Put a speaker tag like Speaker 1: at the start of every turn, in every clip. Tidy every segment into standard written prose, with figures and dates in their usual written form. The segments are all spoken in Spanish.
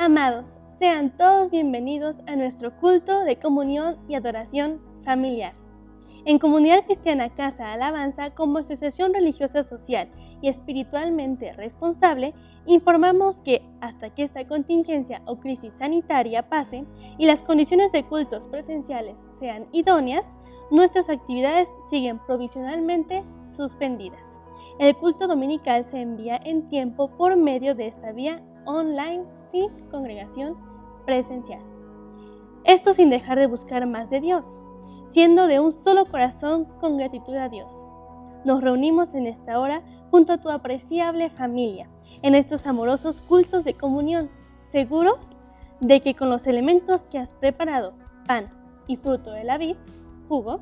Speaker 1: Amados, sean todos bienvenidos a nuestro culto de comunión y adoración familiar. En Comunidad Cristiana Casa Alabanza, como asociación religiosa social y espiritualmente responsable, informamos que hasta que esta contingencia o crisis sanitaria pase y las condiciones de cultos presenciales sean idóneas, nuestras actividades siguen provisionalmente suspendidas. El culto dominical se envía en tiempo por medio de esta vía online sin congregación presencial. Esto sin dejar de buscar más de Dios, siendo de un solo corazón con gratitud a Dios. Nos reunimos en esta hora junto a tu apreciable familia, en estos amorosos cultos de comunión, seguros de que con los elementos que has preparado, pan y fruto de la vid, jugo,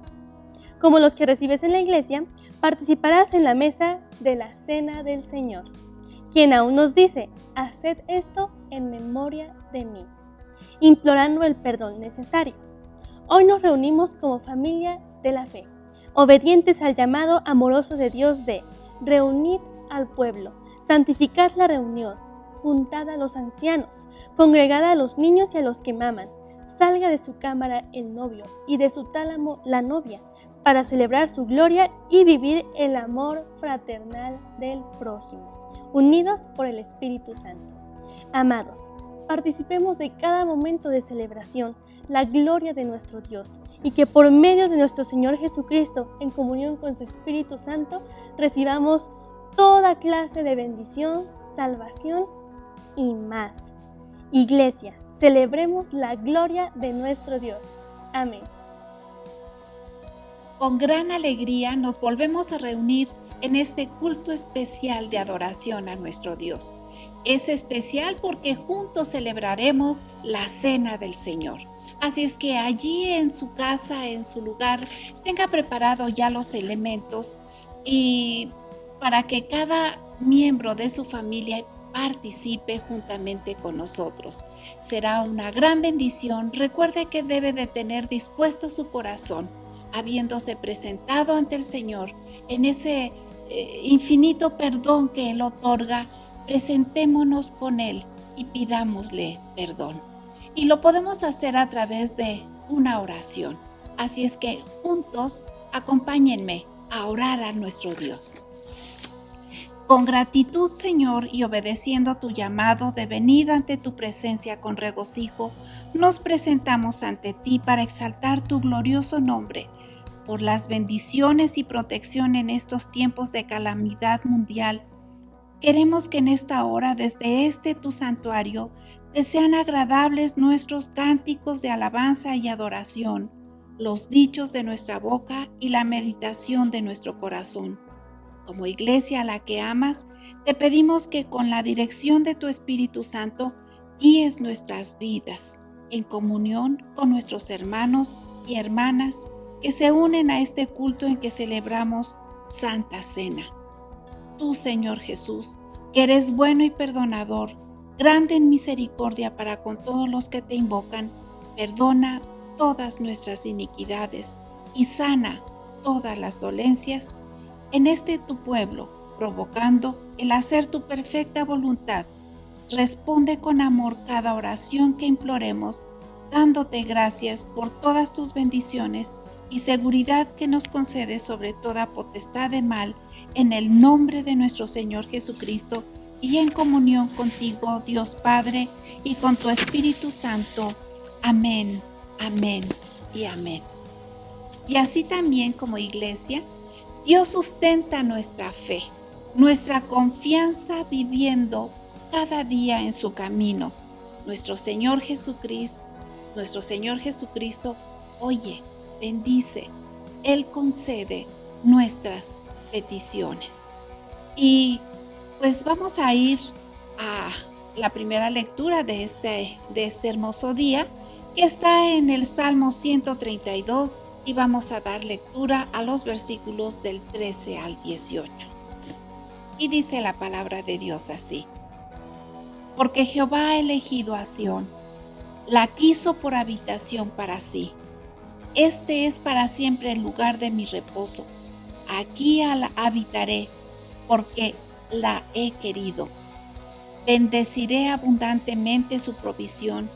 Speaker 1: como los que recibes en la iglesia, participarás en la mesa de la Cena del Señor, quien aún nos dice: haced esto en memoria de mí, implorando el perdón necesario. Hoy nos reunimos como familia de la fe, obedientes al llamado amoroso de Dios de reunid al pueblo, santificad la reunión, juntad a los ancianos, congregad a los niños y a los que maman, salga de su cámara el novio y de su tálamo la novia, para celebrar su gloria y vivir el amor fraternal del prójimo, unidos por el Espíritu Santo. Amados, participemos de cada momento de celebración, la gloria de nuestro Dios, y que por medio de nuestro Señor Jesucristo, en comunión con su Espíritu Santo, recibamos toda clase de bendición, salvación y más. Iglesia, celebremos la gloria de nuestro Dios. Amén.
Speaker 2: Con gran alegría nos volvemos a reunir en este culto especial de adoración a nuestro Dios. Es especial porque juntos celebraremos la Cena del Señor. Así es que allí en su casa, en su lugar, tenga preparado ya los elementos y para que cada miembro de su familia participe juntamente con nosotros. Será una gran bendición. Recuerde que debe de tener dispuesto su corazón, habiéndose presentado ante el Señor en ese infinito perdón que Él otorga. Presentémonos con Él y pidámosle perdón. Y lo podemos hacer a través de una oración. Así es que juntos acompáñenme a orar a nuestro Dios. Con gratitud, Señor, y obedeciendo tu llamado de venir ante tu presencia con regocijo, nos presentamos ante ti para exaltar tu glorioso nombre, por las bendiciones y protección en estos tiempos de calamidad mundial. Queremos que en esta hora, desde tu santuario, te sean agradables nuestros cánticos de alabanza y adoración, los dichos de nuestra boca y la meditación de nuestro corazón. Como iglesia a la que amas, te pedimos que con la dirección de tu Espíritu Santo guíes nuestras vidas en comunión con nuestros hermanos y hermanas que se unen a este culto en que celebramos Santa Cena. Tú, Señor Jesús, que eres bueno y perdonador, grande en misericordia para con todos los que te invocan, perdona todas nuestras iniquidades y sana todas las dolencias en tu pueblo, provocando el hacer tu perfecta voluntad. Responde con amor cada oración que imploremos, dándote gracias por todas tus bendiciones y seguridad que nos concedes sobre toda potestad de mal, en el nombre de nuestro Señor Jesucristo, y en comunión contigo, Dios Padre, y con tu Espíritu Santo. Amén, amén y amén. Y así también como iglesia, Dios sustenta nuestra fe, nuestra confianza viviendo cada día en su camino. Nuestro Señor Jesucristo oye, bendice, Él concede nuestras peticiones. Y pues vamos a ir a la primera lectura de este hermoso día, que está en el Salmo 132, y vamos a dar lectura a los versículos del 13 al 18. Y dice la palabra de Dios así: porque Jehová ha elegido a Sión, la quiso por habitación para sí. Este es para siempre el lugar de mi reposo. Aquí habitaré, porque la he querido. Bendeciré abundantemente su provisión.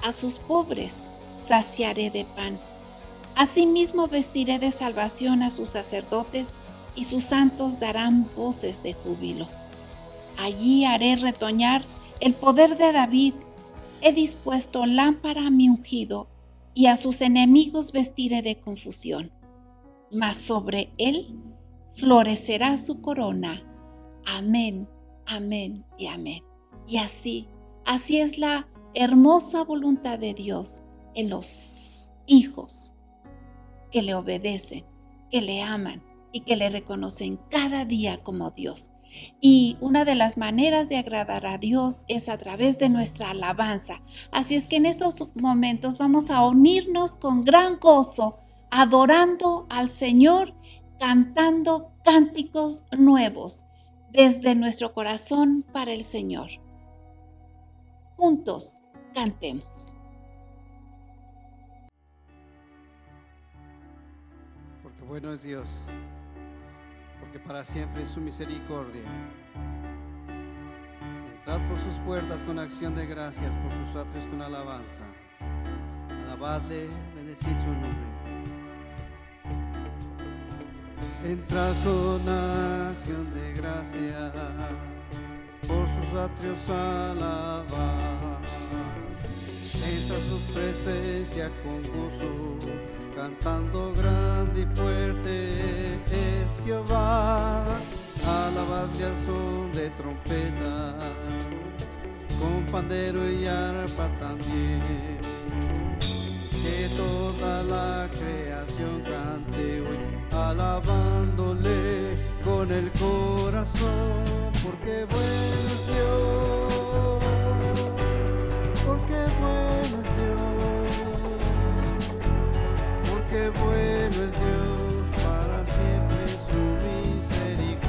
Speaker 2: A sus pobres saciaré de pan. Asimismo vestiré de salvación a sus sacerdotes, y sus santos darán voces de júbilo. Allí haré retoñar el poder de David. He dispuesto lámpara a mi ungido, y a sus enemigos vestiré de confusión. Mas sobre él florecerá su corona. Amén, amén y amén. Y así es la hermosa voluntad de Dios en los hijos que le obedecen, que le aman y que le reconocen cada día como Dios. Y una de las maneras de agradar a Dios es a través de nuestra alabanza. Así es que en estos momentos vamos a unirnos con gran gozo, adorando al Señor, cantando cánticos nuevos desde nuestro corazón para el Señor. Juntos cantemos.
Speaker 3: Porque bueno es Dios, porque para siempre es su misericordia. Entrad por sus puertas con acción de gracias, por sus atrios con alabanza. Alabadle, bendecid su nombre. Entrad con acción de gracias, por sus atrios alabad. Entra su presencia con gozo, cantando grande y fuerte es Jehová. Alabadle al son de trompeta, con pandero y arpa también. Que toda la creación cante hoy, alabándole con el corazón, porque bueno es Dios, porque bueno es Dios, porque bueno es Dios, para siempre su misericordia,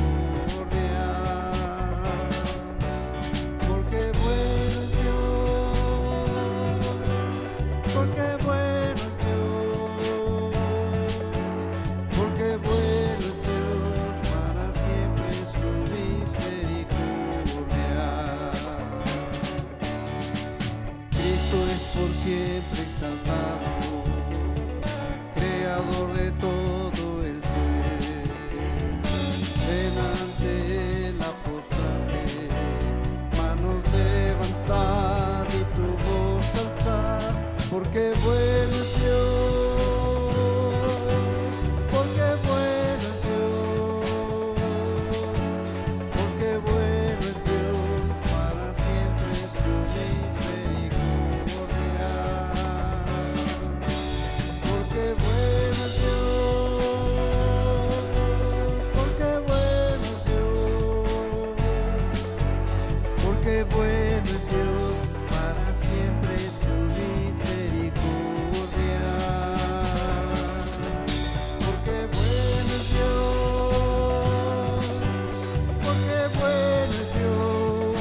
Speaker 3: porque bueno es Dios, porque bueno es Dios, porque bueno es Dios, para siempre su misericordia. Cristo es por siempre exaltado, creador de todo el ser. Ven ante él a postrarte, manos levantad y tu voz alzar, porque bueno es Dios, porque bueno es Dios, porque bueno es Dios, para siempre su misericordia. Porque bueno es Dios, porque bueno es Dios, porque bueno es Dios, para siempre su misericordia. Porque bueno es Dios, porque bueno es Dios,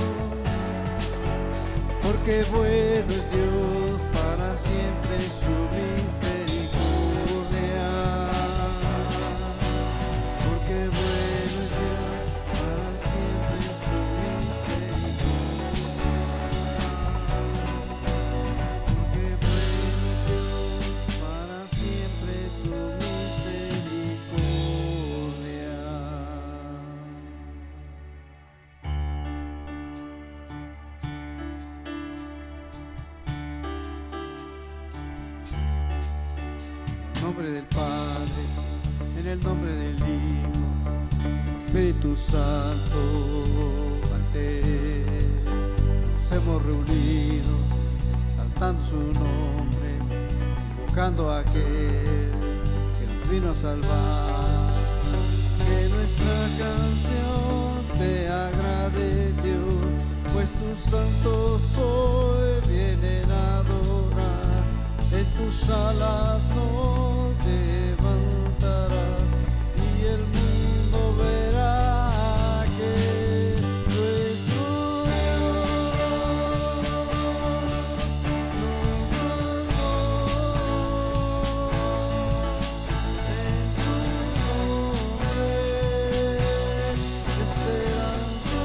Speaker 3: porque bueno es Dios, para siempre su misericordia. Porque bueno es Dios, para siempre su misericordia. Porque bueno es Dios, para siempre su misericordia. En el nombre del Padre, en el nombre del Hijo, Espíritu Santo, ante Él nos hemos reunido, exaltando su nombre, invocando a aquel que nos vino a salvar. Que nuestra canción te agrade, Dios, pues tus santos hoy vienen a adorar. En tus alas nos levantarás y el mundo verá que nuestro Dios nos salvó. En su nombre esperanza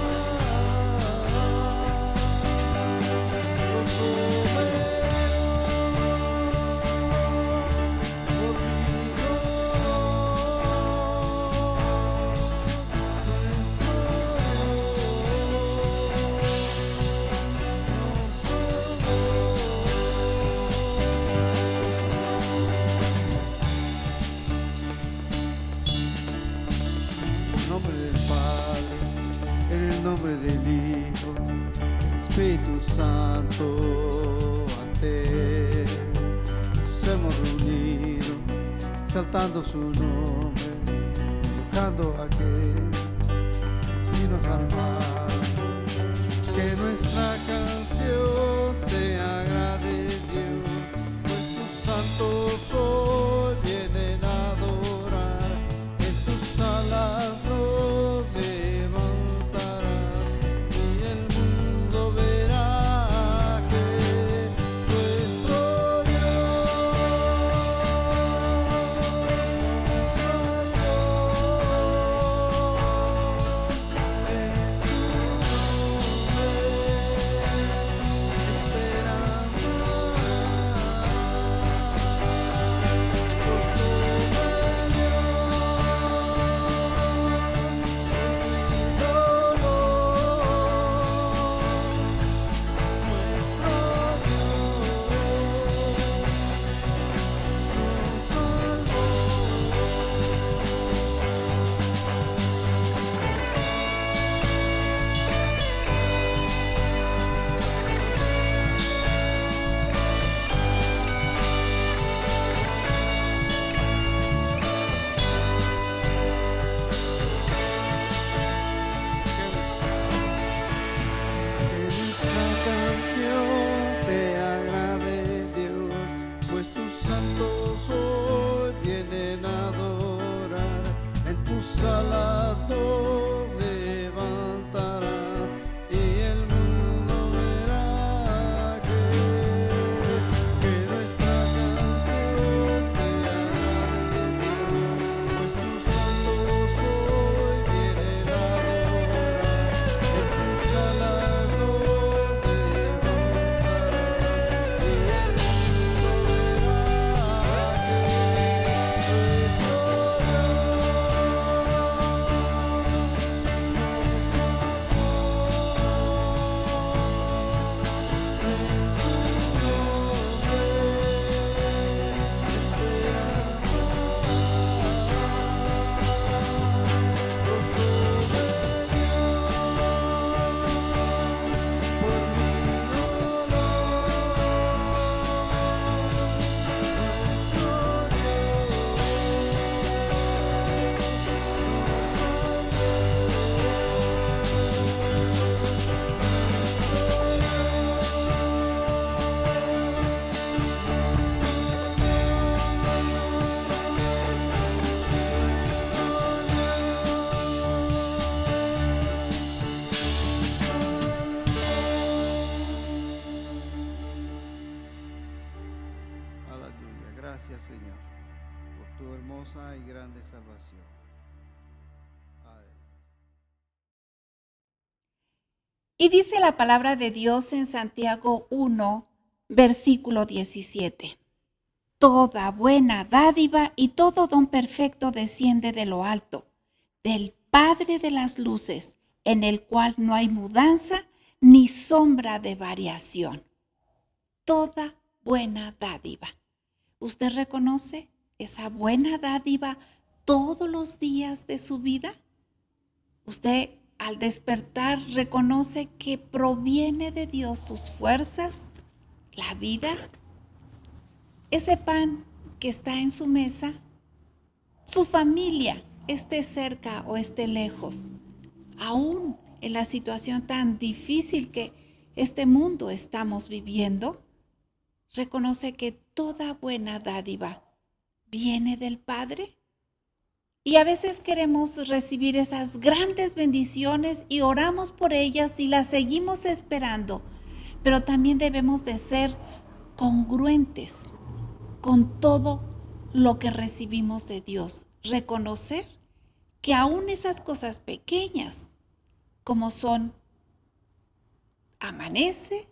Speaker 3: nombre del Hijo, Espíritu Santo, ante Él nos hemos reunido, exaltando su nombre, invocando a aquel que nos vino a salvar. Que nuestra canción te agrade, Dios, pues tus santos hoy vienen a adorar. En tus alas nos levantarás y el mundo verá que nuestro Dios tus alas nos levantará y el mundo verá que nuestra canción te agrade, Dios, pues tus santos hoy vienen a adorar. En tus alas nos levantará y el mundo verá que aleluya. Gracias, Señor, por tu hermosa y grande salvación. Aleluya.
Speaker 2: Y dice la palabra de Dios en Santiago 1, versículo 17. Toda buena dádiva y todo don perfecto desciende de lo alto, del Padre de las luces, en el cual no hay mudanza ni sombra de variación. Toda buena dádiva. ¿Usted reconoce esa buena dádiva todos los días de su vida? ¿Usted al despertar reconoce que proviene de Dios sus fuerzas, la vida? Ese pan que está en su mesa, su familia, esté cerca o esté lejos, aún en la situación tan difícil que este mundo estamos viviendo, reconoce que toda buena dádiva viene del Padre. Y a veces queremos recibir esas grandes bendiciones y oramos por ellas y las seguimos esperando, pero también debemos de ser congruentes con todo lo que recibimos de Dios. Reconocer que aún esas cosas pequeñas, como son amanece,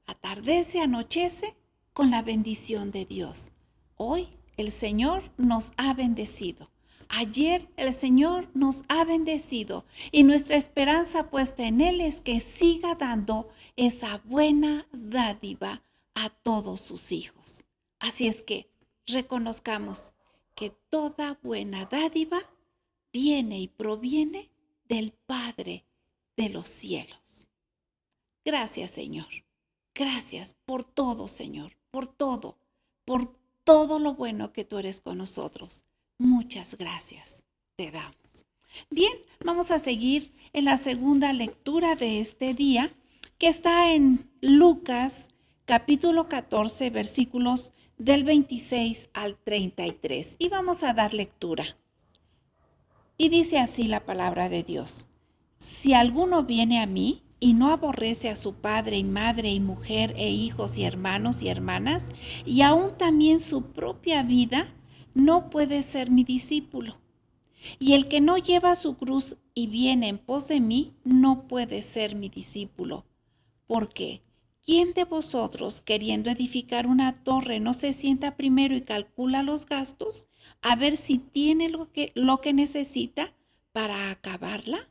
Speaker 2: atardece, anochece, con la bendición de Dios. Hoy el Señor nos ha bendecido. Ayer el Señor nos ha bendecido y nuestra esperanza puesta en Él es que siga dando esa buena dádiva a todos sus hijos. Así es que reconozcamos que toda buena dádiva viene y proviene del Padre de los cielos. Gracias, Señor. Gracias por todo, Señor, por todo lo bueno que tú eres con nosotros. Muchas gracias te damos. Bien, vamos a seguir en la segunda lectura de este día, que está en Lucas capítulo 14, versículos del 26 al 33. Y vamos a dar lectura. Y dice así la palabra de Dios: si alguno viene a mí y no aborrece a su padre y madre y mujer e hijos y hermanos y hermanas, y aún también su propia vida, no puede ser mi discípulo. Y el que no lleva su cruz y viene en pos de mí, no puede ser mi discípulo. Porque ¿quién de vosotros, queriendo edificar una torre, no se sienta primero y calcula los gastos, a ver si tiene lo que necesita para acabarla?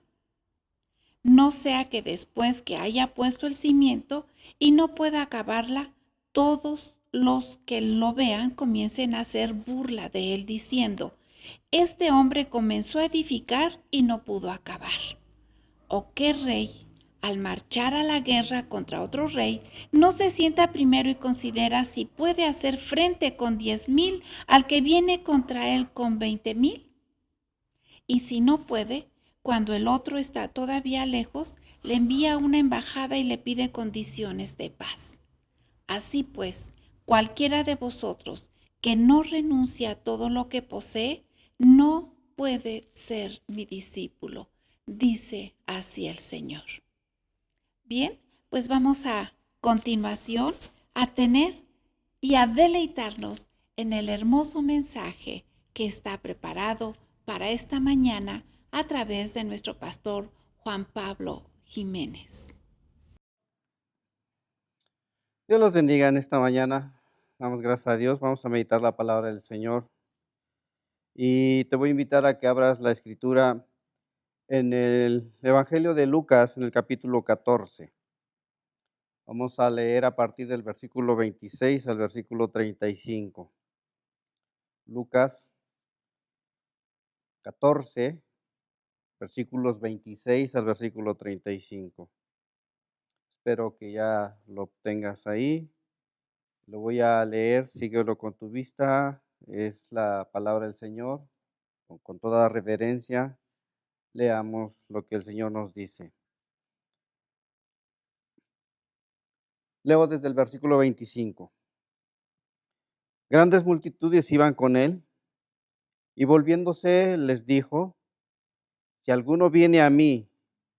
Speaker 2: No sea que después que haya puesto el cimiento y no pueda acabarla, todos los que lo vean comiencen a hacer burla de él, diciendo: este hombre comenzó a edificar y no pudo acabar. ¿O qué rey, al marchar a la guerra contra otro rey, no se sienta primero y considera si puede hacer frente con 10,000 al que viene contra él con 20,000? Y si no puede, cuando el otro está todavía lejos, le envía una embajada y le pide condiciones de paz. Así pues, cualquiera de vosotros que no renuncia a todo lo que posee, no puede ser mi discípulo, dice así el Señor. Bien, pues vamos a continuación a tener y a deleitarnos en el hermoso mensaje que está preparado para esta mañana a través de nuestro pastor Juan Pablo Jiménez.
Speaker 3: Dios los bendiga en esta mañana. Damos gracias a Dios. Vamos a meditar la palabra del Señor. Y te voy a invitar a que abras la escritura en el Evangelio de Lucas, en el capítulo 14. Vamos a leer a partir del versículo 26 al versículo 35. Lucas 14, versículos 26 al versículo 35. Espero que ya lo tengas ahí. Lo voy a leer, síguelo con tu vista. Es la palabra del Señor. Con toda reverencia, leamos lo que el Señor nos dice. Leo desde el versículo 25. Grandes multitudes iban con él, y volviéndose les dijo: si alguno viene a mí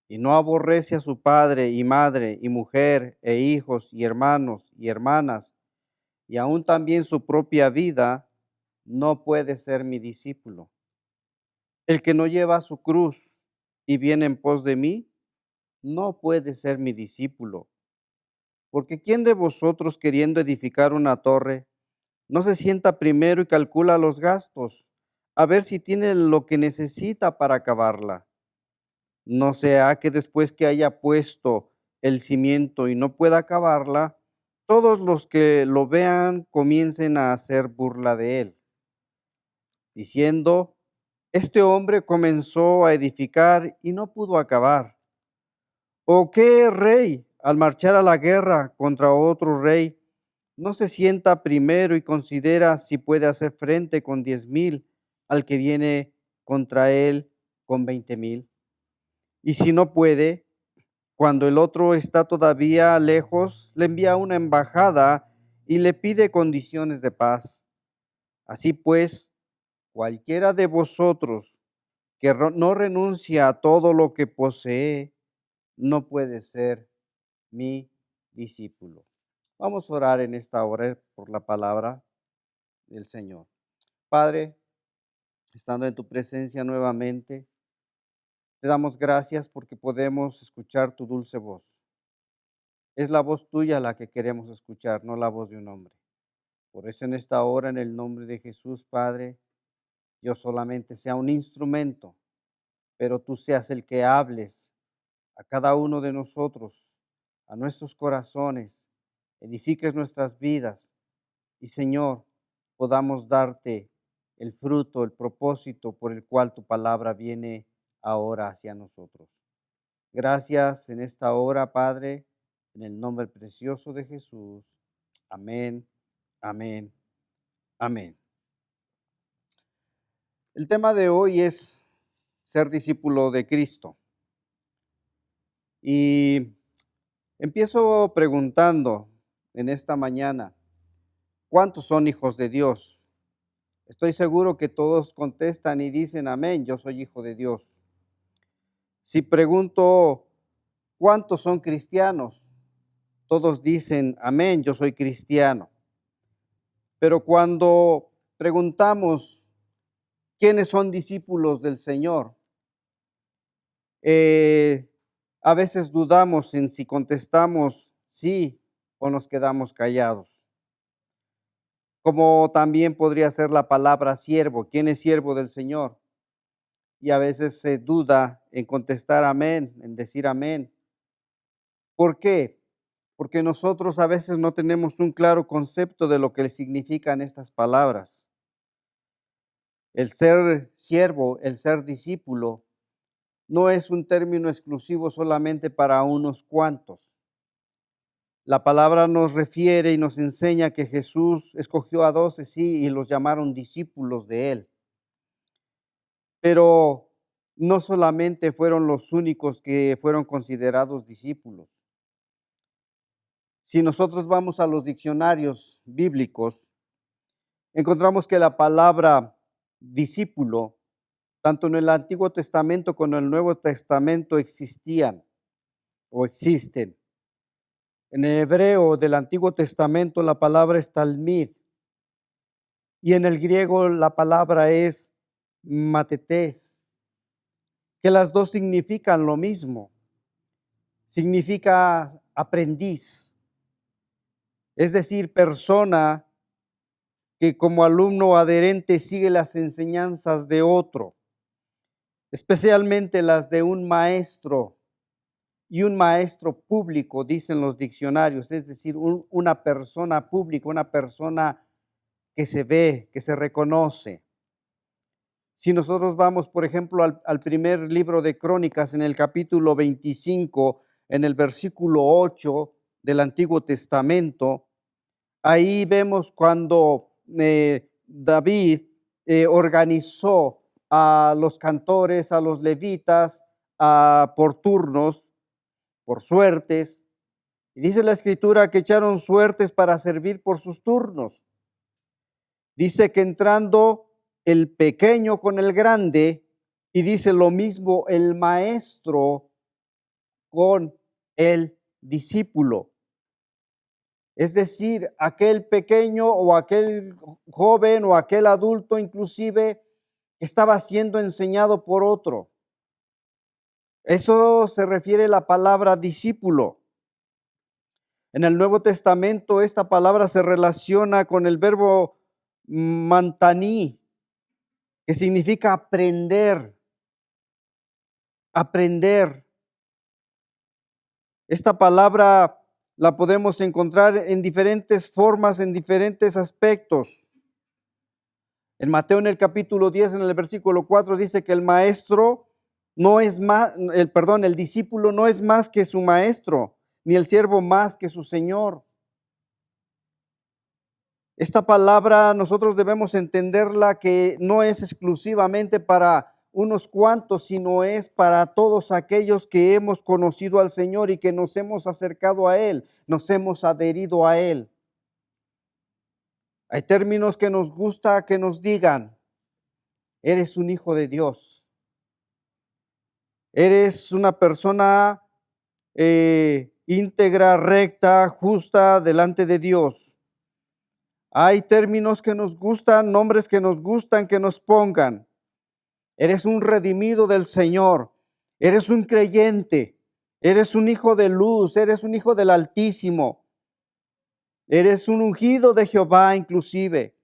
Speaker 3: y no aborrece a su padre y madre y mujer e hijos y hermanos y hermanas, y aún también su propia vida, no puede ser mi discípulo. El que no lleva su cruz y viene en pos de mí, no puede ser mi discípulo. Porque ¿quién de vosotros, queriendo edificar una torre, no se sienta primero y calcula los gastos, a ver si tiene lo que necesita para acabarla? No sea que después que haya puesto el cimiento y no pueda acabarla, todos los que lo vean comiencen a hacer burla de él, diciendo: este hombre comenzó a edificar y no pudo acabar. ¿O qué rey, al marchar a la guerra contra otro rey, no se sienta primero y considera si puede hacer frente con 10,000 al que viene contra él con 20,000? Y si no puede, cuando el otro está todavía lejos, le envía una embajada y le pide condiciones de paz. Así pues, cualquiera de vosotros que no renuncia a todo lo que posee, no puede ser mi discípulo. Vamos a orar en esta hora por la palabra del Señor. Padre, estando en tu presencia nuevamente, te damos gracias porque podemos escuchar tu dulce voz. Es la voz tuya la que queremos escuchar, no la voz de un hombre. Por eso en esta hora, en el nombre de Jesús, Padre, yo solamente sea un instrumento, pero tú seas el que hables a cada uno de nosotros, a nuestros corazones, edifiques nuestras vidas y, Señor, podamos darte el fruto, el propósito por el cual tu palabra viene ahora hacia nosotros. Gracias en esta hora, Padre, en el nombre precioso de Jesús. Amén, amén, amén. El tema de hoy es ser discípulo de Cristo. Y empiezo preguntando en esta mañana, ¿cuántos son hijos de Dios? Estoy seguro que todos contestan y dicen, amén, yo soy hijo de Dios. Si pregunto, ¿cuántos son cristianos? Todos dicen, amén, yo soy cristiano. Pero cuando preguntamos, ¿quiénes son discípulos del Señor? A veces dudamos en si contestamos sí o nos quedamos callados. Como también podría ser la palabra siervo. ¿Quién es siervo del Señor? Y a veces se duda en contestar amén, en decir amén. ¿Por qué? Porque nosotros a veces no tenemos un claro concepto de lo que significan estas palabras. El ser siervo, el ser discípulo, no es un término exclusivo solamente para unos cuantos. La palabra nos refiere y nos enseña que Jesús escogió a 12, sí, y los llamaron discípulos de Él. Pero no solamente fueron los únicos que fueron considerados discípulos. Si nosotros vamos a los diccionarios bíblicos, encontramos que la palabra discípulo, tanto en el Antiguo Testamento como en el Nuevo Testamento existían o existen. En el hebreo del Antiguo Testamento la palabra es talmid y en el griego la palabra es matetes, que las dos significan lo mismo. Significa aprendiz, es decir, persona que como alumno adherente sigue las enseñanzas de otro, especialmente las de un maestro y un maestro público, dicen los diccionarios, es decir, una persona pública, una persona que se ve, que se reconoce. Si nosotros vamos, por ejemplo, al primer libro de Crónicas, en el capítulo 25, en el versículo 8 del Antiguo Testamento, ahí vemos cuando David organizó a los cantores, a los levitas, por turnos, por suertes. Y dice la Escritura que echaron suertes para servir por sus turnos. Dice que entrando el pequeño con el grande, y dice lo mismo el maestro con el discípulo. Es decir, aquel pequeño o aquel joven o aquel adulto inclusive estaba siendo enseñado por otro. Eso se refiere a la palabra discípulo. En el Nuevo Testamento esta palabra se relaciona con el verbo mantaní, que significa aprender, aprender. Esta palabra la podemos encontrar en diferentes formas, en diferentes aspectos. En Mateo, en el capítulo 10, en el versículo 4, dice que el maestro no es más, el discípulo no es más que su maestro, ni el siervo más que su señor. Esta palabra nosotros debemos entenderla que no es exclusivamente para unos cuantos, sino es para todos aquellos que hemos conocido al Señor y que nos hemos acercado a Él, nos hemos adherido a Él. Hay términos que nos gusta que nos digan, eres un hijo de Dios, eres una persona íntegra, recta, justa delante de Dios. Hay términos que nos gustan, nombres que nos gustan que nos pongan. Eres un redimido del Señor, eres un creyente, eres un hijo de luz, eres un hijo del Altísimo, eres un ungido de Jehová inclusive.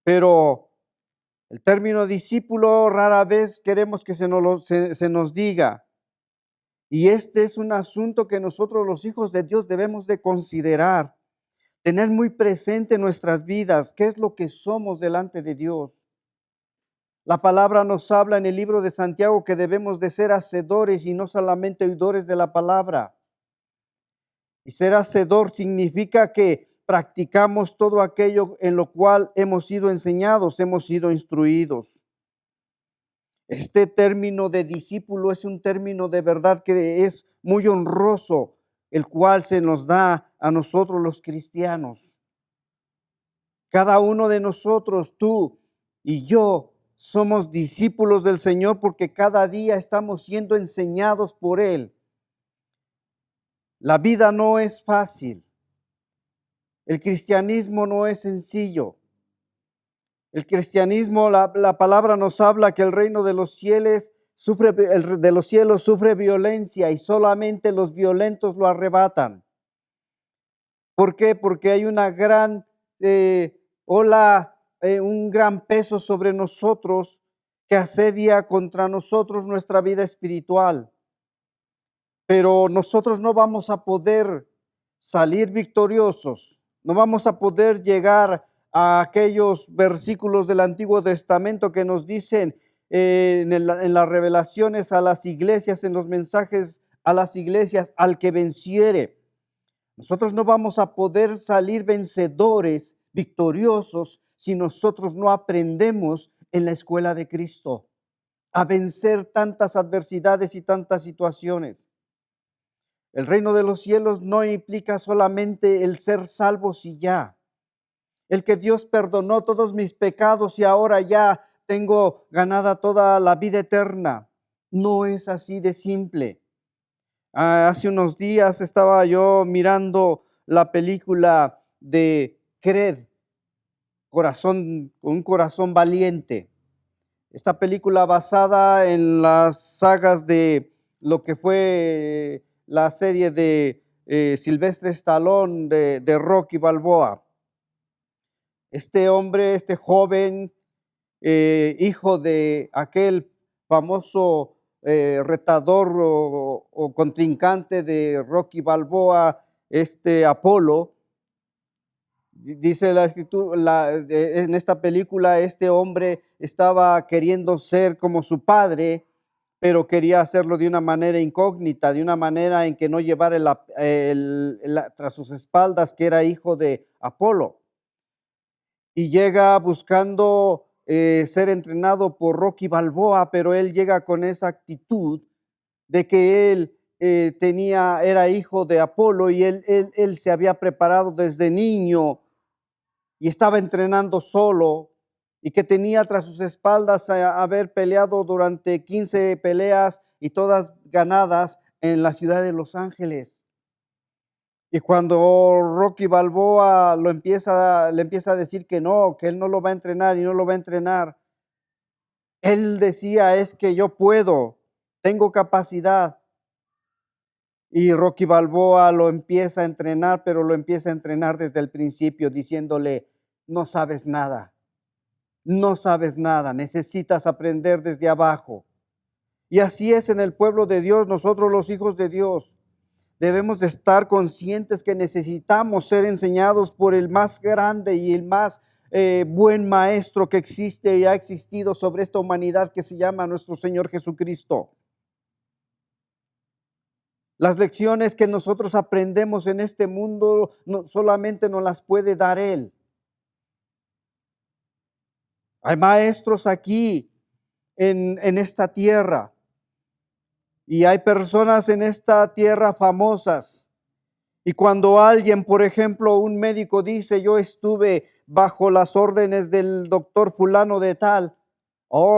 Speaker 3: Pero el término discípulo rara vez queremos que se nos diga. Y este es un asunto que nosotros los hijos de Dios debemos de considerar, tener muy presente en nuestras vidas, qué es lo que somos delante de Dios. La palabra nos habla en el libro de Santiago que debemos de ser hacedores y no solamente oidores de la palabra. Y ser hacedor significa que practicamos todo aquello en lo cual hemos sido enseñados, hemos sido instruidos. Este término de discípulo es un término de verdad que es muy honroso, el cual se nos da a nosotros los cristianos. Cada uno de nosotros, tú y yo, somos discípulos del Señor porque cada día estamos siendo enseñados por Él. La vida no es fácil. El cristianismo no es sencillo. El cristianismo, la palabra nos habla que el reino de los cielos sufre violencia y solamente los violentos lo arrebatan. ¿Por qué? Porque hay una gran ola, un gran peso sobre nosotros que asedia contra nosotros nuestra vida espiritual. Pero nosotros no vamos a poder salir victoriosos, no vamos a poder llegar a aquellos versículos del Antiguo Testamento que nos dicen en las revelaciones a las iglesias, en los mensajes a las iglesias, al que venciere. Nosotros no vamos a poder salir vencedores, victoriosos, si nosotros no aprendemos en la escuela de Cristo a vencer tantas adversidades y tantas situaciones. El reino de los cielos no implica solamente el ser salvos y ya. El que Dios perdonó todos mis pecados y ahora ya tengo ganada toda la vida eterna. No es así de simple. Hace unos días estaba yo mirando la película de Creed, un corazón valiente. Esta película basada en las sagas de lo que fue la serie de Sylvester Stallone de Rocky Balboa. Este hombre, este joven, hijo de aquel famoso retador o contrincante de Rocky Balboa, Apolo, dice la escritura, en esta película, este hombre estaba queriendo ser como su padre, pero quería hacerlo de una manera incógnita, de una manera en que no llevara tras sus espaldas que era hijo de Apolo. Y llega buscando ser entrenado por Rocky Balboa, pero él llega con esa actitud de que él era hijo de Apolo y él se había preparado desde niño y estaba entrenando solo y que tenía tras sus espaldas haber peleado durante 15 peleas y todas ganadas en la ciudad de Los Ángeles. Y cuando Rocky Balboa le empieza a decir que él no lo va a entrenar y no lo va a entrenar, él decía, es que yo puedo, tengo capacidad. Y Rocky Balboa lo empieza a entrenar, pero lo empieza a entrenar desde el principio, diciéndole, no sabes nada, necesitas aprender desde abajo. Y así es en el pueblo de Dios, nosotros los hijos de Dios. Debemos de estar conscientes que necesitamos ser enseñados por el más grande y el más buen maestro que existe y ha existido sobre esta humanidad que se llama nuestro Señor Jesucristo. Las lecciones que nosotros aprendemos en este mundo no solamente nos las puede dar Él. Hay maestros aquí en esta tierra. Y hay personas en esta tierra famosas. Y cuando alguien, por ejemplo, un médico dice, yo estuve bajo las órdenes del doctor fulano de tal,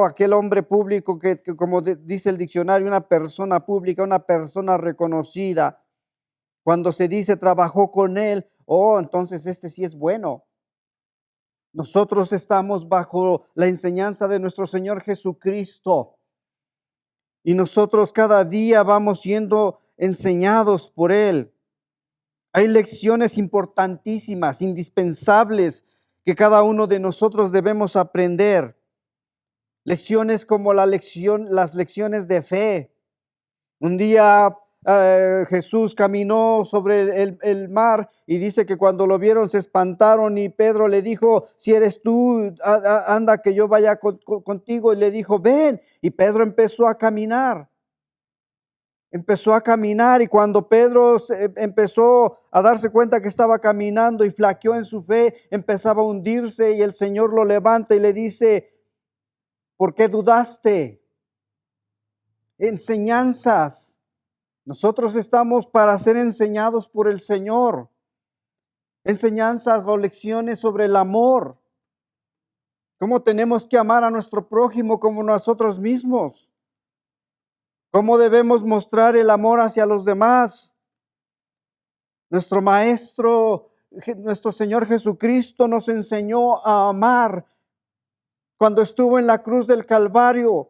Speaker 3: aquel hombre público que como dice el diccionario, una persona pública, una persona reconocida, cuando se dice trabajó con él, entonces este sí es bueno. Nosotros estamos bajo la enseñanza de nuestro Señor Jesucristo. Y nosotros cada día vamos siendo enseñados por Él. Hay lecciones importantísimas, indispensables, que cada uno de nosotros debemos aprender. Lecciones como las lecciones de fe. Un día Jesús caminó sobre el mar y dice que cuando lo vieron se espantaron y Pedro le dijo, si eres tú, anda que yo vaya contigo. Y le dijo, ven. Y Pedro empezó a caminar. Empezó a caminar y cuando Pedro empezó a darse cuenta que estaba caminando y flaqueó en su fe, empezaba a hundirse y el Señor lo levanta y le dice, ¿por qué dudaste? Enseñanzas. Nosotros estamos para ser enseñados por el Señor. Enseñanzas o lecciones sobre el amor. Cómo tenemos que amar a nuestro prójimo como nosotros mismos. ¿Cómo debemos mostrar el amor hacia los demás? Nuestro Maestro, nuestro Señor Jesucristo nos enseñó a amar cuando estuvo en la cruz del Calvario,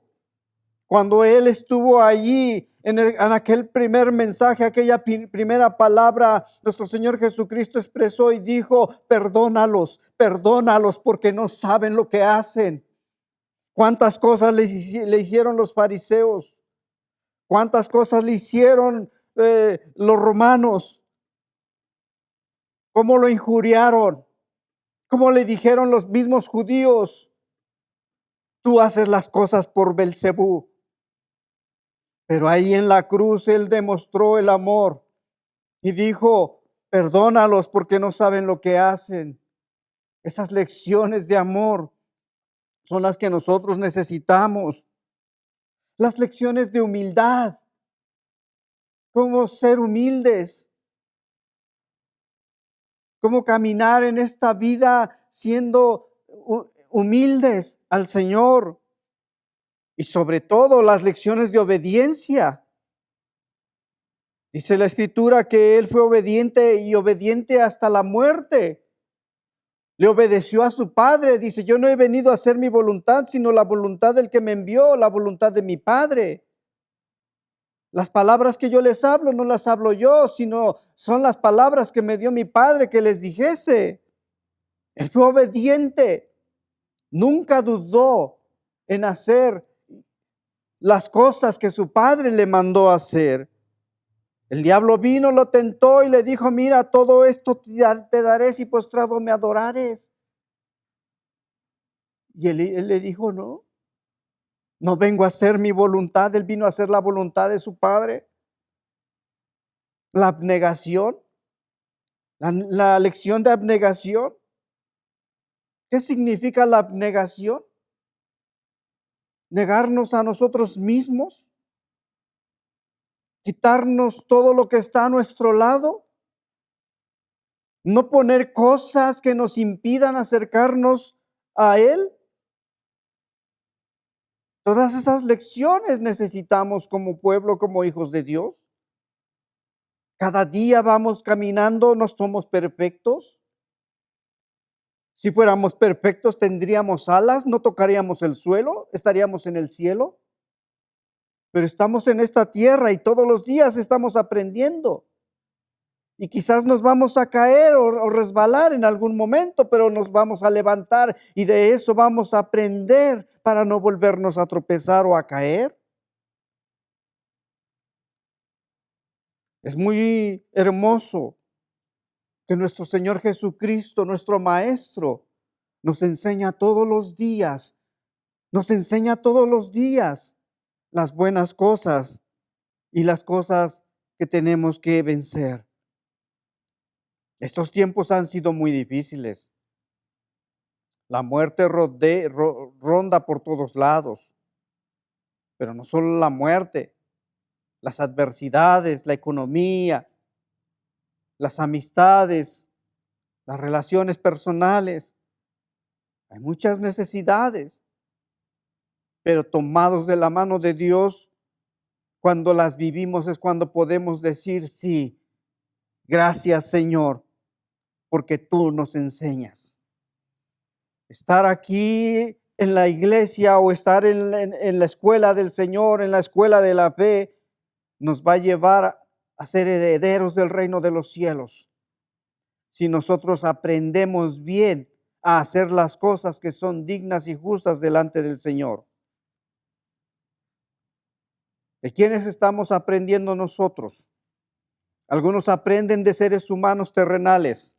Speaker 3: cuando Él estuvo allí en aquel primer mensaje, aquella primera palabra, nuestro Señor Jesucristo expresó y dijo, perdónalos, perdónalos porque no saben lo que hacen. ¿Cuántas cosas le hicieron los fariseos? ¿Cuántas cosas le hicieron los romanos? ¿Cómo lo injuriaron? ¿Cómo le dijeron los mismos judíos? Tú haces las cosas por Belcebú. Pero ahí en la cruz Él demostró el amor y dijo, perdónalos porque no saben lo que hacen. Esas lecciones de amor son las que nosotros necesitamos. Las lecciones de humildad. Cómo ser humildes. Cómo caminar en esta vida siendo humildes al Señor. Y sobre todo las lecciones de obediencia. Dice la Escritura que Él fue obediente y obediente hasta la muerte. Le obedeció a su Padre. Dice, yo no he venido a hacer mi voluntad, sino la voluntad del que me envió, la voluntad de mi Padre. Las palabras que yo les hablo, no las hablo yo, sino son las palabras que me dio mi Padre que les dijese. Él fue obediente. Nunca dudó en hacer las cosas que su Padre le mandó hacer. El diablo vino, lo tentó y le dijo, mira, todo esto te daré si postrado me adorares. Y él le dijo, no vengo a hacer mi voluntad, él vino a hacer la voluntad de su Padre. La abnegación, la lección de abnegación. ¿Qué significa la abnegación? Negarnos a nosotros mismos. Quitarnos todo lo que está a nuestro lado. No poner cosas que nos impidan acercarnos a Él. Todas esas lecciones necesitamos como pueblo, como hijos de Dios. Cada día vamos caminando, no somos perfectos. Si fuéramos perfectos, tendríamos alas, no tocaríamos el suelo, estaríamos en el cielo. Pero estamos en esta tierra y todos los días estamos aprendiendo. Y quizás nos vamos a caer o resbalar en algún momento, pero nos vamos a levantar y de eso vamos a aprender para no volvernos a tropezar o a caer. Es muy hermoso que nuestro Señor Jesucristo, nuestro Maestro, nos enseña todos los días las buenas cosas y las cosas que tenemos que vencer. Estos tiempos han sido muy difíciles. La muerte ronda por todos lados, pero no solo la muerte, las adversidades, la economía, las amistades, las relaciones personales. Hay muchas necesidades, pero tomados de la mano de Dios, cuando las vivimos es cuando podemos decir, sí, gracias Señor, porque tú nos enseñas. Estar aquí en la iglesia o estar en la escuela del Señor, en la escuela de la fe, nos va a llevar a ser herederos del reino de los cielos. Si nosotros aprendemos bien a hacer las cosas que son dignas y justas delante del Señor. ¿De quiénes estamos aprendiendo nosotros? Algunos aprenden de seres humanos terrenales.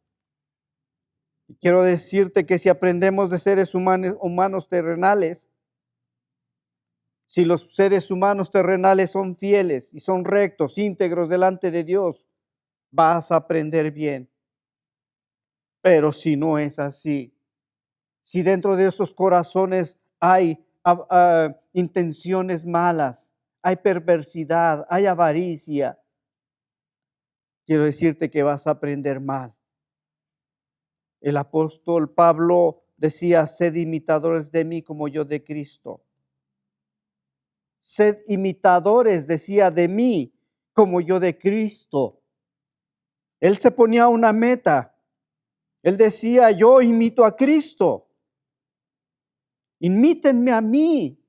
Speaker 3: Y quiero decirte que si aprendemos de seres humanos terrenales, si los seres humanos terrenales son fieles y son rectos, íntegros delante de Dios, vas a aprender bien. Pero si no es así, si dentro de esos corazones hay intenciones malas, hay perversidad, hay avaricia, quiero decirte que vas a aprender mal. El apóstol Pablo decía, sed imitadores de mí como yo de Cristo. Sed imitadores, decía, de mí como yo de Cristo. Él se ponía una meta. Él decía, yo imito a Cristo. Imítenme a mí.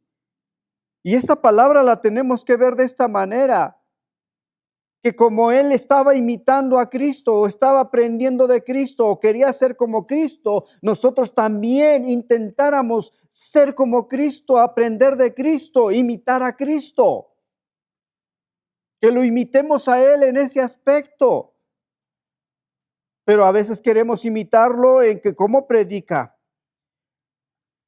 Speaker 3: Y esta palabra la tenemos que ver de esta manera, que como él estaba imitando a Cristo o estaba aprendiendo de Cristo o quería ser como Cristo, nosotros también intentáramos ser como Cristo, aprender de Cristo, imitar a Cristo. Que lo imitemos a él en ese aspecto. Pero a veces queremos imitarlo en que cómo predica,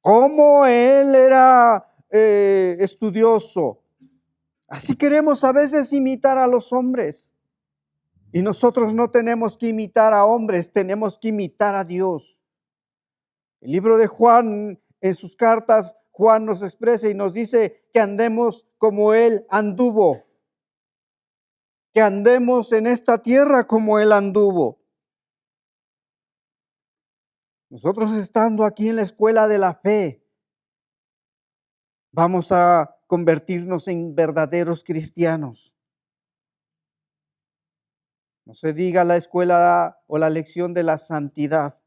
Speaker 3: cómo él era estudioso. Así queremos a veces imitar a los hombres. Y nosotros no tenemos que imitar a hombres, tenemos que imitar a Dios. El libro de Juan, en sus cartas, Juan nos expresa y nos dice que andemos como Él anduvo. Que andemos en esta tierra como Él anduvo. Nosotros estando aquí en la escuela de la fe, vamos a convertirnos en verdaderos cristianos. No se diga la escuela o la lección de la santidad.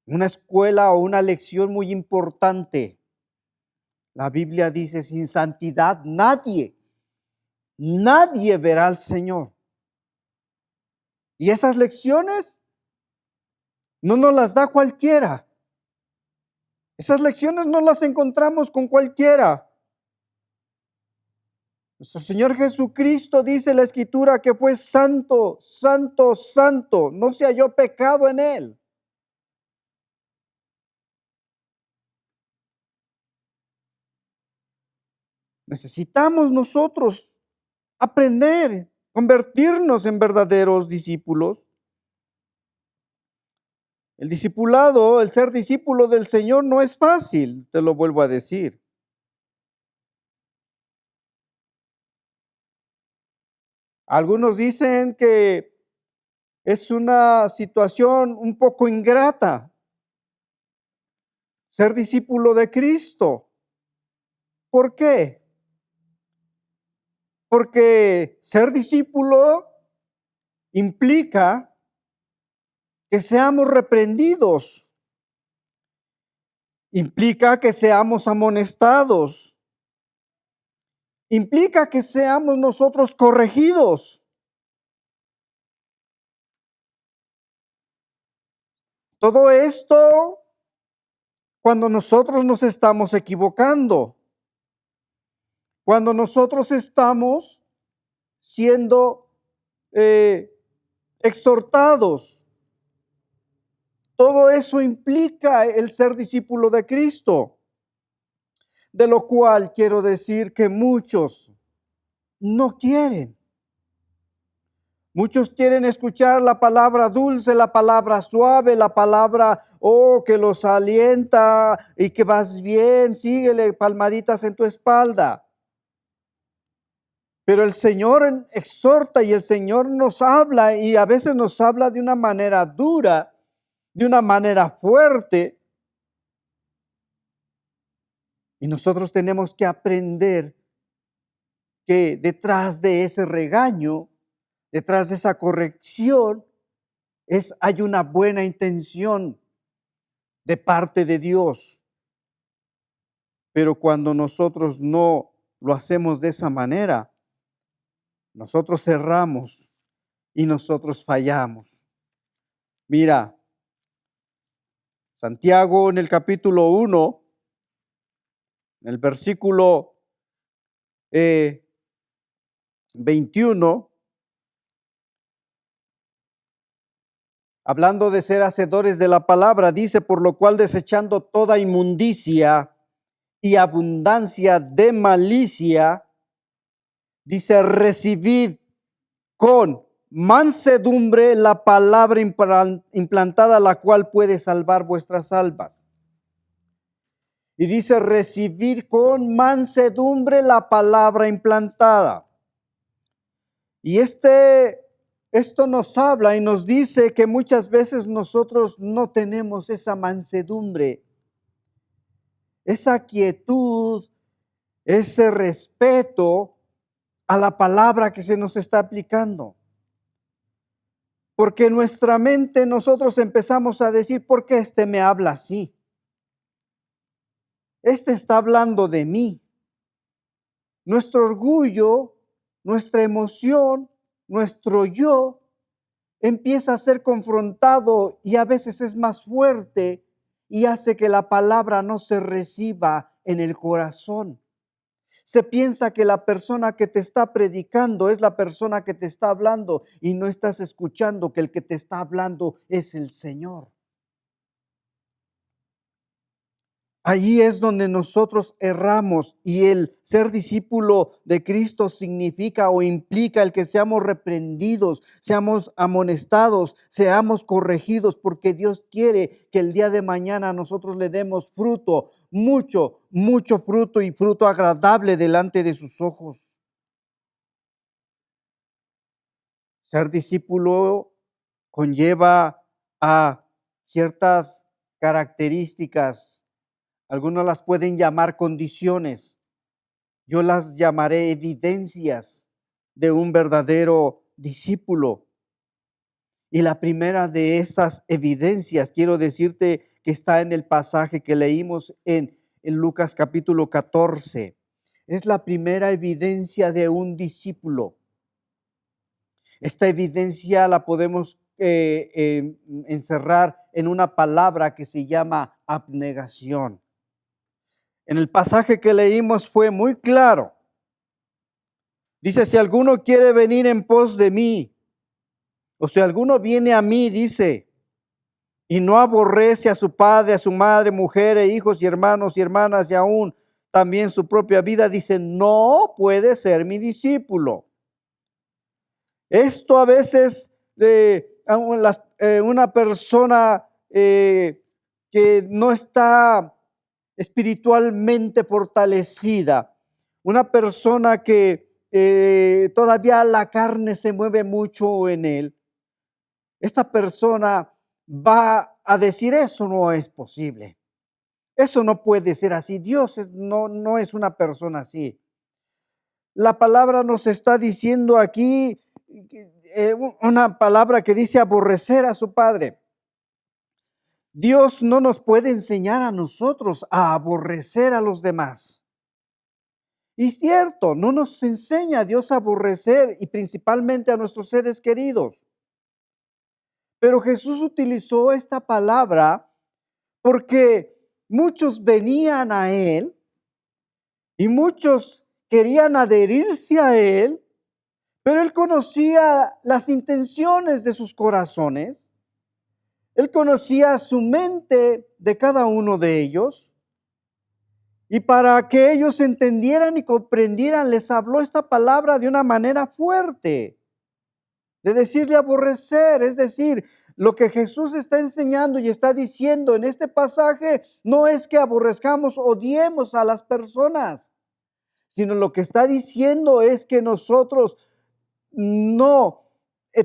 Speaker 3: Una escuela o una lección muy importante. La Biblia dice, sin santidad nadie verá al Señor. Y esas lecciones no nos las da cualquiera. Esas lecciones no las encontramos con cualquiera. Nuestro Señor Jesucristo dice en la Escritura que fue santo, santo, santo. No se halló pecado en él. Necesitamos nosotros aprender, convertirnos en verdaderos discípulos. El discipulado, el ser discípulo del Señor no es fácil, te lo vuelvo a decir. Algunos dicen que es una situación un poco ingrata ser discípulo de Cristo. ¿Por qué? Porque ser discípulo implica que seamos reprendidos, implica que seamos amonestados, implica que seamos nosotros corregidos. Todo esto cuando nosotros nos estamos equivocando, cuando nosotros estamos siendo exhortados. Todo eso implica el ser discípulo de Cristo, de lo cual quiero decir que muchos no quieren. Muchos quieren escuchar la palabra dulce, la palabra suave, la palabra, que los alienta y que vas bien, síguele palmaditas en tu espalda. Pero el Señor exhorta y el Señor nos habla y a veces nos habla de una manera dura, de una manera fuerte. Y nosotros tenemos que aprender que detrás de ese regaño, detrás de esa corrección, hay una buena intención de parte de Dios. Pero cuando nosotros no lo hacemos de esa manera, nosotros cerramos y nosotros fallamos. Mira, Santiago en el capítulo 1, en el versículo 21, hablando de ser hacedores de la palabra, dice, por lo cual desechando toda inmundicia y abundancia de malicia, dice, recibid con mansedumbre la palabra implantada, la cual puede salvar vuestras almas. Y dice, recibir con mansedumbre la palabra implantada. Y esto nos habla y nos dice que muchas veces nosotros no tenemos esa mansedumbre, esa quietud, ese respeto a la palabra que se nos está aplicando. Porque en nuestra mente nosotros empezamos a decir, ¿por qué este me habla así? Este está hablando de mí. Nuestro orgullo, nuestra emoción, nuestro yo empieza a ser confrontado y a veces es más fuerte y hace que la palabra no se reciba en el corazón. Se piensa que la persona que te está predicando es la persona que te está hablando y no estás escuchando que el que te está hablando es el Señor. Allí es donde nosotros erramos y el ser discípulo de Cristo significa o implica el que seamos reprendidos, seamos amonestados, seamos corregidos, porque Dios quiere que el día de mañana nosotros le demos fruto, mucho fruto y fruto agradable delante de sus ojos. Ser discípulo conlleva a ciertas características. Algunos las pueden llamar condiciones. Yo las llamaré evidencias de un verdadero discípulo. Y la primera de esas evidencias, quiero decirte que está en el pasaje que leímos en Lucas capítulo 14. Es la primera evidencia de un discípulo. Esta evidencia la podemos encerrar en una palabra que se llama abnegación. En el pasaje que leímos fue muy claro. Dice, si alguno quiere venir en pos de mí, o si alguno viene a mí, dice, y no aborrece a su padre, a su madre, mujeres, hijos y hermanos y hermanas, y aún también su propia vida, dice, no puede ser mi discípulo. Esto a veces, una persona que no está espiritualmente fortalecida, una persona que todavía la carne se mueve mucho en él, esta persona va a decir, eso no es posible, eso no puede ser así, Dios no es una persona así. La palabra nos está diciendo aquí, una palabra que dice aborrecer a su padre. Dios no nos puede enseñar a nosotros a aborrecer a los demás. Y cierto, no nos enseña a Dios a aborrecer y principalmente a nuestros seres queridos. Pero Jesús utilizó esta palabra porque muchos venían a Él y muchos querían adherirse a Él, pero Él conocía las intenciones de sus corazones. Él conocía su mente de cada uno de ellos. Y para que ellos entendieran y comprendieran, les habló esta palabra de una manera fuerte. De decirle aborrecer, es decir, lo que Jesús está enseñando y está diciendo en este pasaje no es que aborrezcamos, odiemos a las personas, sino lo que está diciendo es que nosotros no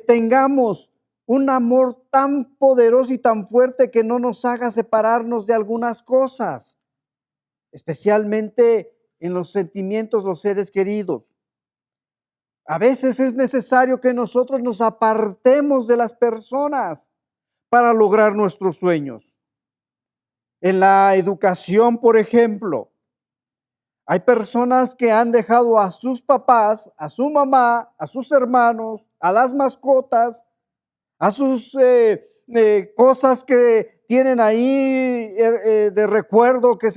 Speaker 3: tengamos un amor tan poderoso y tan fuerte que no nos haga separarnos de algunas cosas, especialmente en los sentimientos, los seres queridos. A veces es necesario que nosotros nos apartemos de las personas para lograr nuestros sueños. En la educación, por ejemplo, hay personas que han dejado a sus papás, a su mamá, a sus hermanos, a las mascotas, a sus cosas que tienen ahí de recuerdo que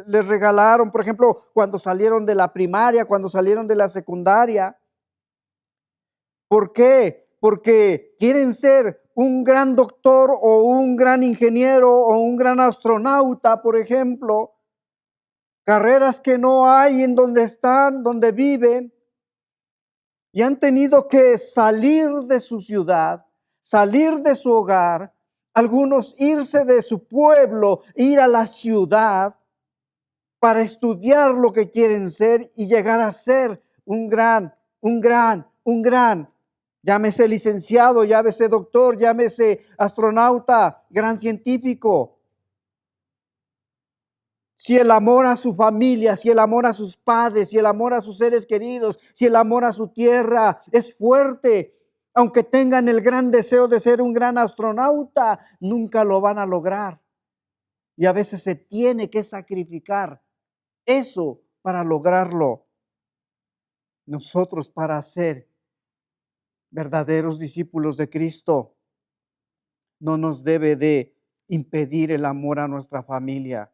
Speaker 3: les regalaron, por ejemplo, cuando salieron de la primaria, cuando salieron de la secundaria. ¿Por qué? Porque quieren ser un gran doctor o un gran ingeniero o un gran astronauta, por ejemplo. Carreras que no hay en donde están, donde viven. Y han tenido que salir de su ciudad, salir de su hogar, algunos irse de su pueblo, ir a la ciudad para estudiar lo que quieren ser y llegar a ser un gran, llámese licenciado, llámese doctor, llámese astronauta, gran científico. Si el amor a su familia, si el amor a sus padres, si el amor a sus seres queridos, si el amor a su tierra es fuerte, aunque tengan el gran deseo de ser un gran astronauta, nunca lo van a lograr. Y a veces se tiene que sacrificar eso para lograrlo. Nosotros, para ser verdaderos discípulos de Cristo, no nos debe de impedir el amor a nuestra familia.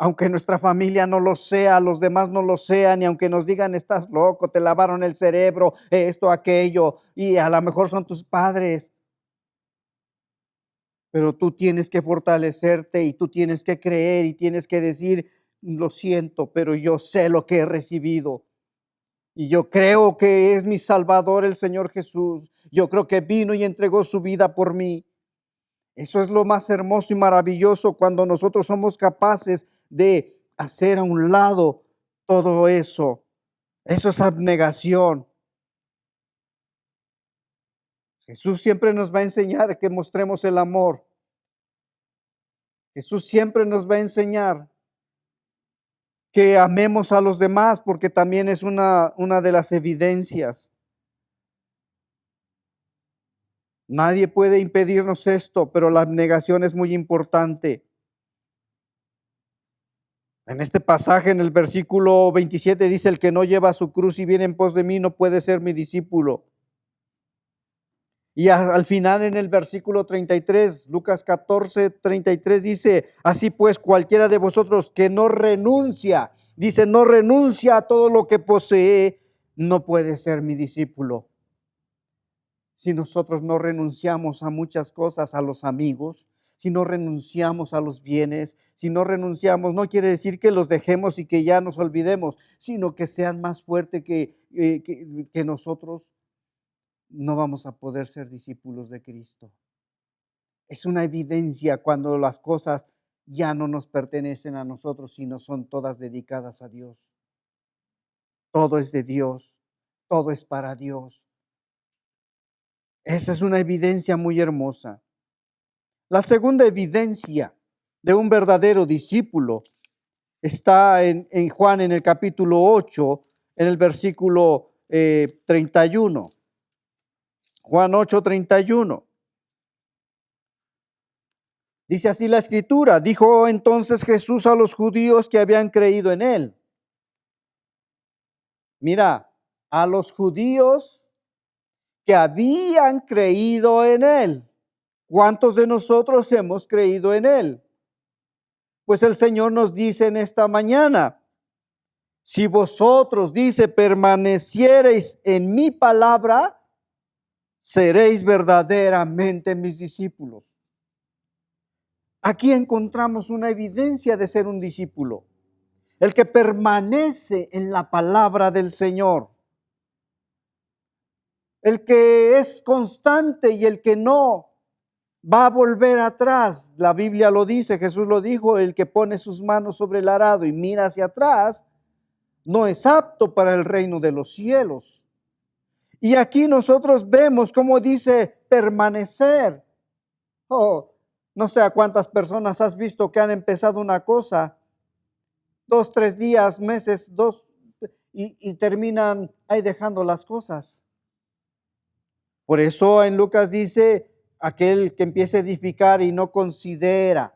Speaker 3: Aunque nuestra familia no lo sea, los demás no lo sean, y aunque nos digan, estás loco, te lavaron el cerebro, esto, aquello, y a lo mejor son tus padres. Pero tú tienes que fortalecerte y tú tienes que creer y tienes que decir, lo siento, pero yo sé lo que he recibido. Y yo creo que es mi Salvador el Señor Jesús. Yo creo que vino y entregó su vida por mí. Eso es lo más hermoso y maravilloso cuando nosotros somos capaces de hacer a un lado todo eso. Eso es abnegación. Jesús siempre nos va a enseñar que mostremos el amor. Jesús siempre nos va a enseñar que amemos a los demás, porque también es una de las evidencias. Nadie puede impedirnos esto, pero la abnegación es muy importante. En este pasaje, en el versículo 27, dice, el que no lleva su cruz y viene en pos de mí no puede ser mi discípulo. Y al final, en el versículo 33, Lucas 14, 33 dice, así pues cualquiera de vosotros que no renuncia, dice, no renuncia a todo lo que posee, no puede ser mi discípulo. Si nosotros no renunciamos a muchas cosas, a los amigos, si no renunciamos a los bienes, si no renunciamos, no quiere decir que los dejemos y que ya nos olvidemos, sino que sean más fuertes que nosotros, no vamos a poder ser discípulos de Cristo. Es una evidencia cuando las cosas ya no nos pertenecen a nosotros, sino son todas dedicadas a Dios. Todo es de Dios, todo es para Dios. Esa es una evidencia muy hermosa. La segunda evidencia de un verdadero discípulo está en Juan, en el capítulo 8, en el versículo 31. Juan 8, 31. Dice así la escritura, dijo entonces Jesús a los judíos que habían creído en él. Mira, a los judíos que habían creído en él. ¿Cuántos de nosotros hemos creído en él? Pues el Señor nos dice en esta mañana, si vosotros, dice, permaneciereis en mi palabra, seréis verdaderamente mis discípulos. Aquí encontramos una evidencia de ser un discípulo. El que permanece en la palabra del Señor. El que es constante y el que no va a volver atrás. La Biblia lo dice, Jesús lo dijo, el que pone sus manos sobre el arado y mira hacia atrás, no es apto para el reino de los cielos. Y aquí nosotros vemos cómo dice permanecer. Oh, no sé a cuántas personas has visto que han empezado una cosa, 2, 3 días, meses, y terminan ahí dejando las cosas. Por eso en Lucas dice, aquel que empieza a edificar y no considera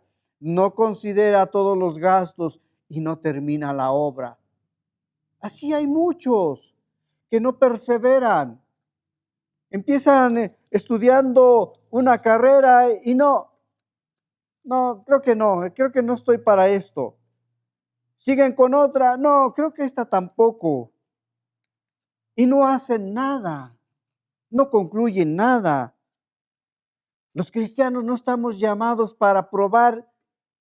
Speaker 3: todos los gastos y no termina la obra. Así hay muchos que no perseveran. Empiezan estudiando una carrera y no no, creo que no estoy para esto. Siguen con otra, no, creo que esta tampoco. Y no hacen nada, no concluyen nada. Los cristianos no estamos llamados para probar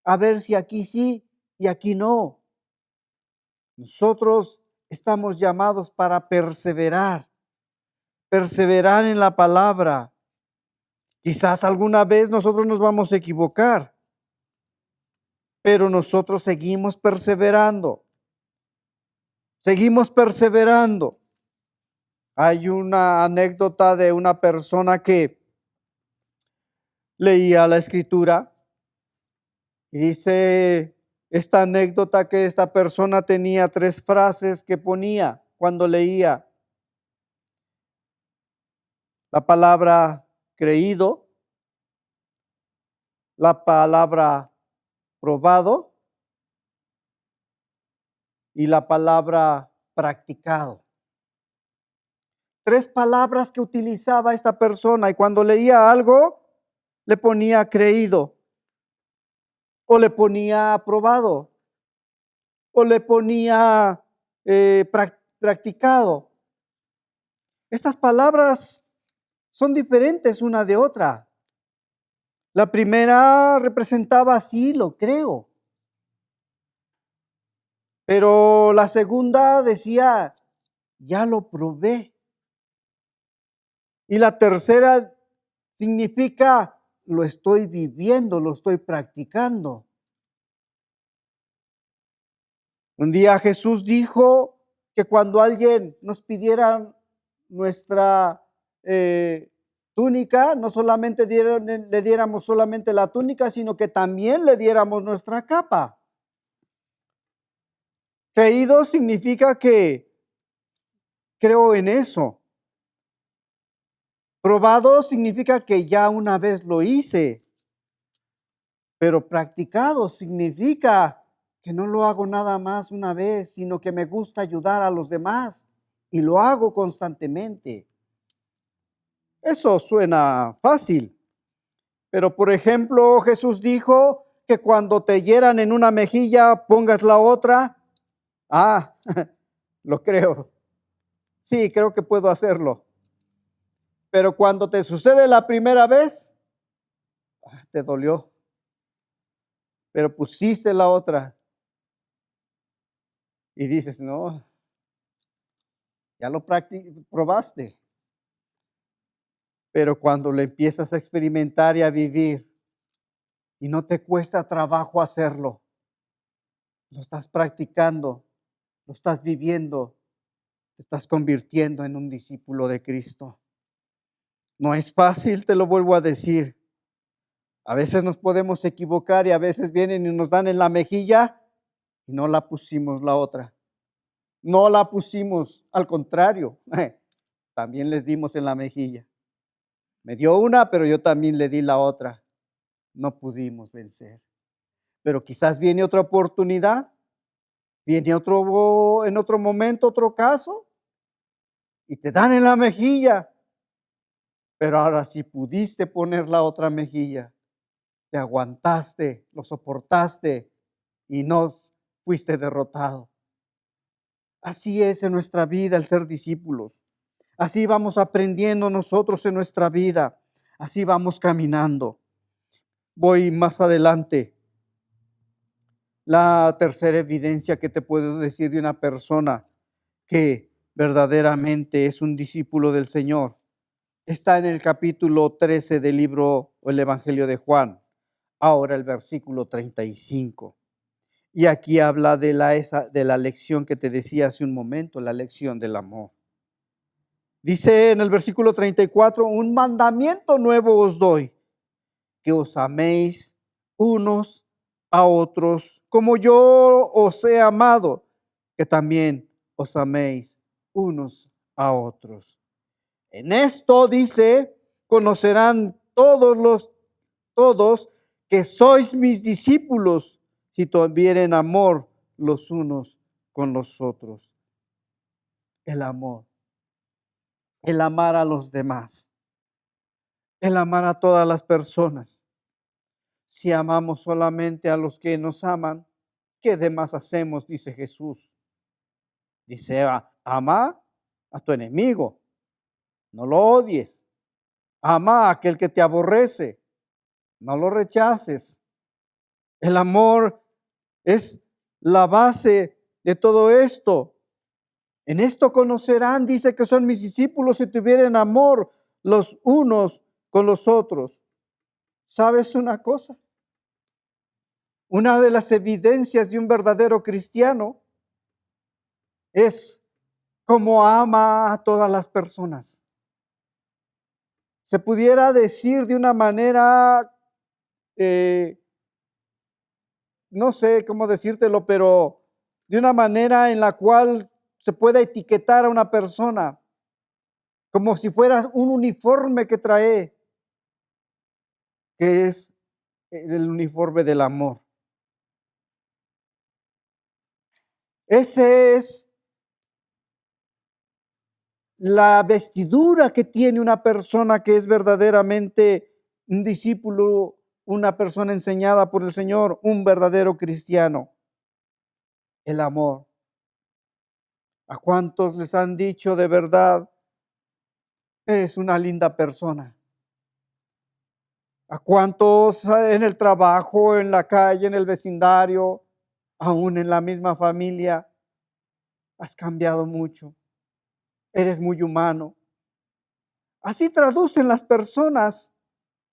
Speaker 3: a ver si aquí sí y aquí no. Nosotros estamos llamados para perseverar en la palabra. Quizás alguna vez nosotros nos vamos a equivocar, pero nosotros seguimos perseverando. Seguimos perseverando. Hay una anécdota de una persona que leía la escritura y dice esta anécdota que esta persona tenía 3 frases que ponía cuando leía la palabra creído, la palabra probado y la palabra practicado. 3 palabras que utilizaba esta persona y cuando leía algo le ponía creído o le ponía aprobado o le ponía practicado. Estas palabras son diferentes una de otra. La primera representaba sí, lo creo. Pero la segunda decía, ya lo probé. Y la tercera significa, lo estoy viviendo, lo estoy practicando. Un día Jesús dijo que cuando alguien nos pidiera nuestra túnica, no solamente le diéramos solamente la túnica, sino que también le diéramos nuestra capa. Creído significa que creo en eso. Probado significa que ya una vez lo hice. Pero practicado significa que no lo hago nada más una vez, sino que me gusta ayudar a los demás y lo hago constantemente. Eso suena fácil. Pero por ejemplo, Jesús dijo que cuando te hieran en una mejilla, pongas la otra. Ah, lo creo. Sí, creo que puedo hacerlo. Pero cuando te sucede la primera vez, te dolió. Pero pusiste la otra. Y dices, no, ya lo probaste. Pero cuando lo empiezas a experimentar y a vivir, y no te cuesta trabajo hacerlo, lo estás practicando, lo estás viviendo, te estás convirtiendo en un discípulo de Cristo. No es fácil, te lo vuelvo a decir. A veces nos podemos equivocar y a veces vienen y nos dan en la mejilla y no la pusimos la otra. No la pusimos, al contrario, también les dimos en la mejilla. Me dio una, pero yo también le di la otra. No pudimos vencer. Pero quizás viene otra oportunidad, viene en otro momento, otro caso, y te dan en la mejilla. Pero ahora si pudiste poner la otra mejilla, te aguantaste, lo soportaste y no fuiste derrotado. Así es en nuestra vida el ser discípulos. Así vamos aprendiendo nosotros en nuestra vida. Así vamos caminando. Voy más adelante. La tercera evidencia que te puedo decir de una persona que verdaderamente es un discípulo del Señor está en el capítulo 13 del libro o el Evangelio de Juan. Ahora el versículo 35. Y aquí habla de la lección que te decía hace un momento, la lección del amor. Dice en el versículo 34, un mandamiento nuevo os doy, que os améis unos a otros, como yo os he amado, que también os améis unos a otros. En esto dice, conocerán todos que sois mis discípulos, si tuvieren amor los unos con los otros. El amor, el amar a los demás, el amar a todas las personas. Si amamos solamente a los que nos aman, ¿qué demás hacemos? Dice Jesús. Dice, ama a tu enemigo, no lo odies. Ama a aquel que te aborrece, no lo rechaces. El amor es la base de todo esto. En esto conocerán, dice, que son mis discípulos si tuvieren amor los unos con los otros. ¿Sabes una cosa? Una de las evidencias de un verdadero cristiano es cómo ama a todas las personas. Se pudiera decir de una manera, no sé cómo decírtelo, pero de una manera en la cual se pueda etiquetar a una persona como si fuera un uniforme que trae, que es el uniforme del amor. Ese es la vestidura que tiene una persona que es verdaderamente un discípulo, una persona enseñada por el Señor, un verdadero cristiano. El amor. ¿A cuántos les han dicho de verdad, eres una linda persona? ¿A cuántos en el trabajo, en la calle, en el vecindario, aún en la misma familia, has cambiado mucho? Eres muy humano. Así traducen las personas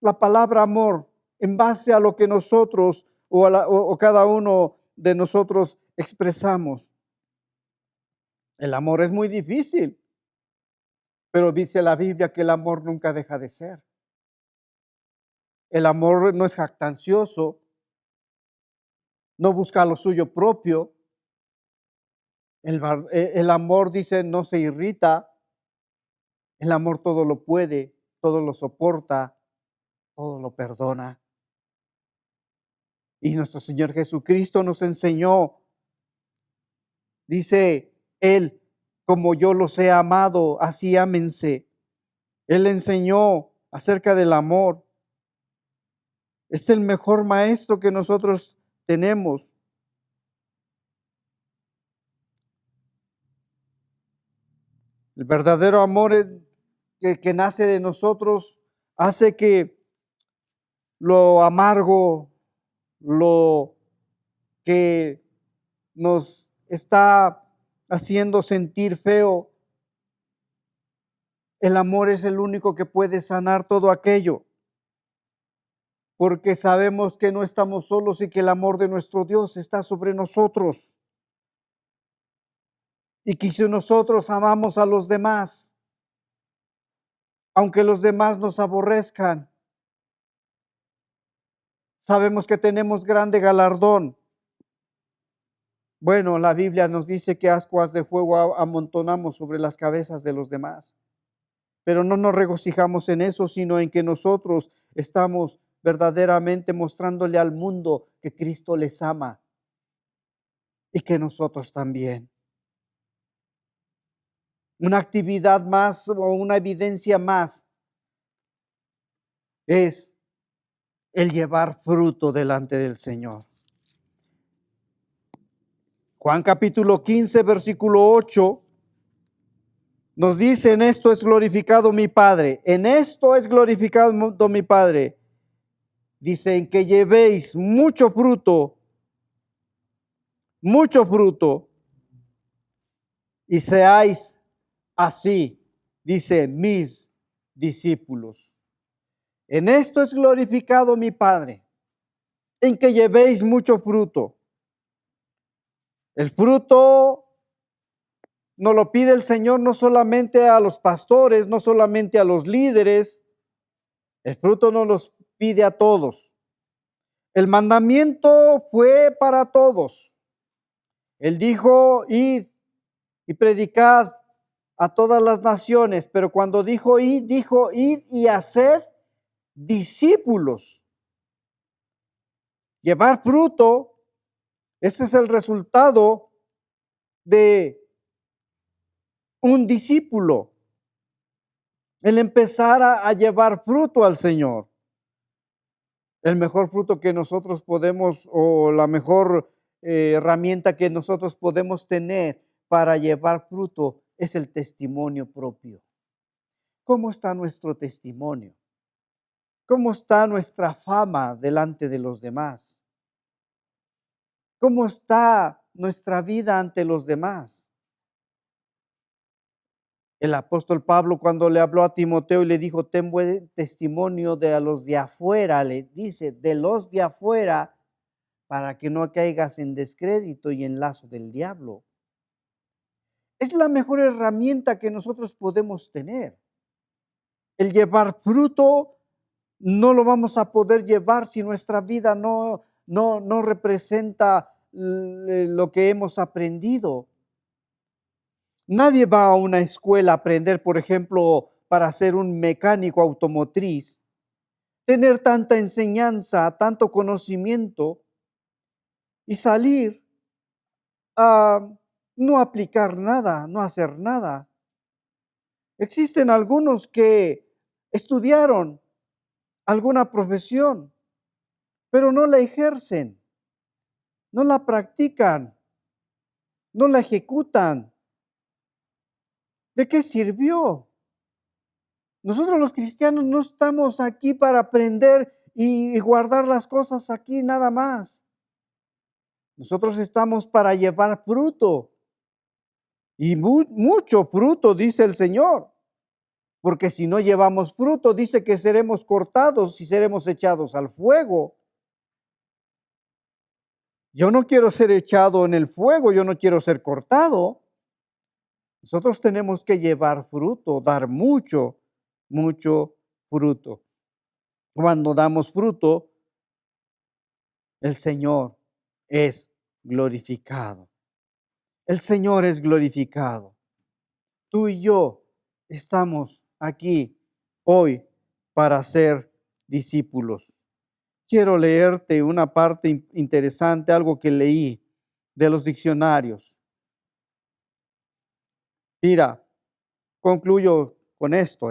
Speaker 3: la palabra amor en base a lo que nosotros o cada uno de nosotros expresamos. El amor es muy difícil, pero dice la Biblia que el amor nunca deja de ser. El amor no es jactancioso, no busca lo suyo propio. El amor, dice, no se irrita. El amor todo lo puede, todo lo soporta, todo lo perdona. Y nuestro Señor Jesucristo nos enseñó, dice Él, como yo los he amado, así ámense. Él enseñó acerca del amor. Es el mejor maestro que nosotros tenemos. El verdadero amor que nace de nosotros hace que lo amargo, lo que nos está haciendo sentir feo, el amor es el único que puede sanar todo aquello, porque sabemos que no estamos solos y que el amor de nuestro Dios está sobre nosotros. Y que si nosotros amamos a los demás, aunque los demás nos aborrezcan, sabemos que tenemos grande galardón. Bueno, la Biblia nos dice que ascuas de fuego amontonamos sobre las cabezas de los demás. Pero no nos regocijamos en eso, sino en que nosotros estamos verdaderamente mostrándole al mundo que Cristo les ama y que nosotros también. Una actividad más o una evidencia más es el llevar fruto delante del Señor. Juan capítulo 15, versículo 8, nos dice, en esto es glorificado mi Padre, en esto es glorificado mi Padre. Dice, en que llevéis mucho fruto, y seáis así, dice, mis discípulos. En esto es glorificado mi Padre, en que llevéis mucho fruto. El fruto nos lo pide el Señor no solamente a los pastores, no solamente a los líderes, el fruto nos los pide a todos. El mandamiento fue para todos. Él dijo, id y predicad a todas las naciones, pero cuando dijo id y haced discípulos. Llevar fruto, ese es el resultado de un discípulo. El empezar a llevar fruto al Señor. El mejor fruto que nosotros podemos, o la mejor herramienta que nosotros podemos tener para llevar fruto es el testimonio propio. ¿Cómo está nuestro testimonio? ¿Cómo está nuestra fama delante de los demás? ¿Cómo está nuestra vida ante los demás? El apóstol Pablo, cuando le habló a Timoteo y le dijo, ten buen testimonio de a los de afuera, le dice, de los de afuera, para que no caigas en descrédito y en lazo del diablo. Es la mejor herramienta que nosotros podemos tener. El llevar fruto no lo vamos a poder llevar si nuestra vida no representa lo que hemos aprendido. Nadie va a una escuela a aprender, por ejemplo, para ser un mecánico automotriz, tener tanta enseñanza, tanto conocimiento y salir a no aplicar nada, no hacer nada. Existen algunos que estudiaron alguna profesión, pero no la ejercen, no la practican, no la ejecutan. ¿De qué sirvió? Nosotros los cristianos no estamos aquí para aprender y guardar las cosas aquí nada más. Nosotros estamos para llevar fruto. Y mucho fruto, dice el Señor. Porque si no llevamos fruto, dice que seremos cortados y seremos echados al fuego. Yo no quiero ser echado en el fuego, yo no quiero ser cortado. Nosotros tenemos que llevar fruto, dar mucho fruto. Cuando damos fruto, el Señor es glorificado. El Señor es glorificado. Tú y yo estamos aquí hoy para ser discípulos. Quiero leerte una parte interesante, algo que leí de los diccionarios. Mira, concluyo con esto,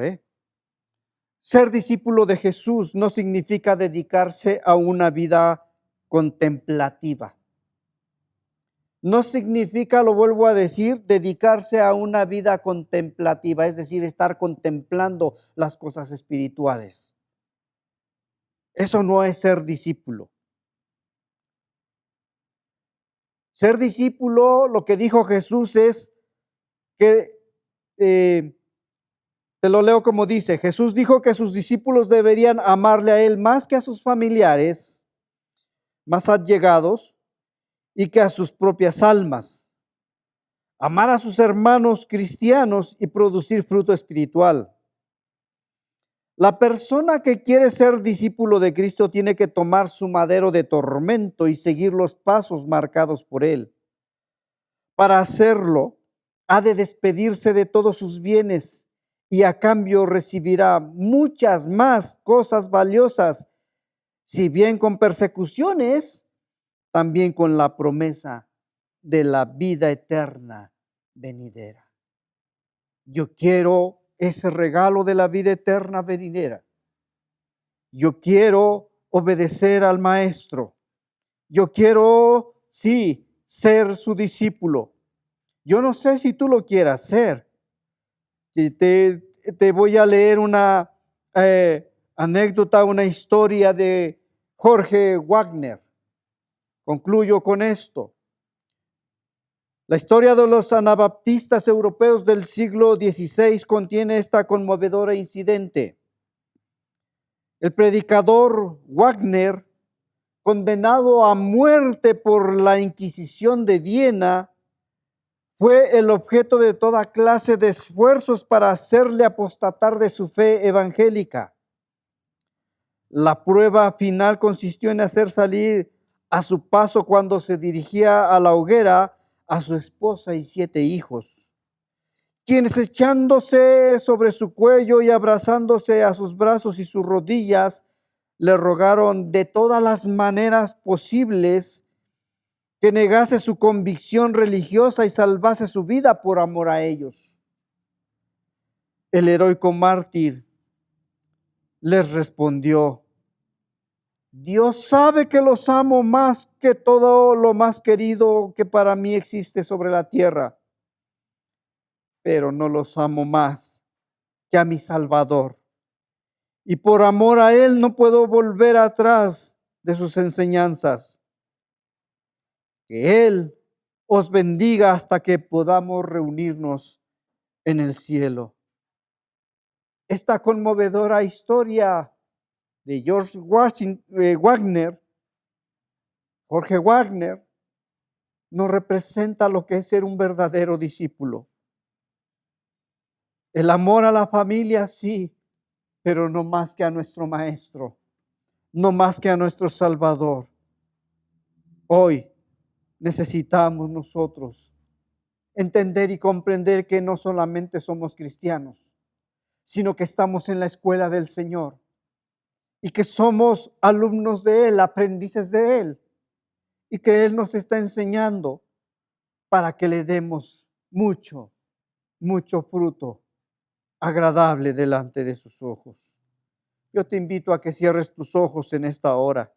Speaker 3: Ser discípulo de Jesús no significa dedicarse a una vida contemplativa. No significa, lo vuelvo a decir, dedicarse a una vida contemplativa, es decir, estar contemplando las cosas espirituales. Eso no es ser discípulo. Ser discípulo, lo que dijo Jesús es que, te lo leo como dice, Jesús dijo que sus discípulos deberían amarle a Él más que a sus familiares, más allegados, y que a sus propias almas. Amar a sus hermanos cristianos y producir fruto espiritual. La persona que quiere ser discípulo de Cristo tiene que tomar su madero de tormento y seguir los pasos marcados por Él. Para hacerlo, ha de despedirse de todos sus bienes y a cambio recibirá muchas más cosas valiosas, si bien con persecuciones, también con la promesa de la vida eterna venidera. Yo quiero ese regalo de la vida eterna venidera. Yo quiero obedecer al Maestro. Yo quiero, sí, ser su discípulo. Yo no sé si tú lo quieras ser. Te voy a leer una anécdota, una historia de Jorge Wagner. Concluyo con esto. La historia de los anabaptistas europeos del siglo XVI contiene esta conmovedora incidente. El predicador Wagner, condenado a muerte por la Inquisición de Viena, fue el objeto de toda clase de esfuerzos para hacerle apostatar de su fe evangélica. La prueba final consistió en hacer salir a su paso, cuando se dirigía a la hoguera, a su esposa y 7 hijos, quienes, echándose sobre su cuello y abrazándose a sus brazos y sus rodillas, le rogaron de todas las maneras posibles que negase su convicción religiosa y salvase su vida por amor a ellos. El heroico mártir les respondió: Dios sabe que los amo más que todo lo más querido que para mí existe sobre la tierra, pero no los amo más que a mi Salvador. Y por amor a Él no puedo volver atrás de sus enseñanzas. Que Él os bendiga hasta que podamos reunirnos en el cielo. Esta conmovedora historia de Jorge Wagner, nos representa lo que es ser un verdadero discípulo. El amor a la familia, sí, pero no más que a nuestro Maestro, no más que a nuestro Salvador. Hoy necesitamos nosotros entender y comprender que no solamente somos cristianos, sino que estamos en la escuela del Señor y que somos alumnos de Él, aprendices de Él, y que Él nos está enseñando para que le demos mucho, mucho fruto agradable delante de sus ojos. Yo te invito a que cierres tus ojos en esta hora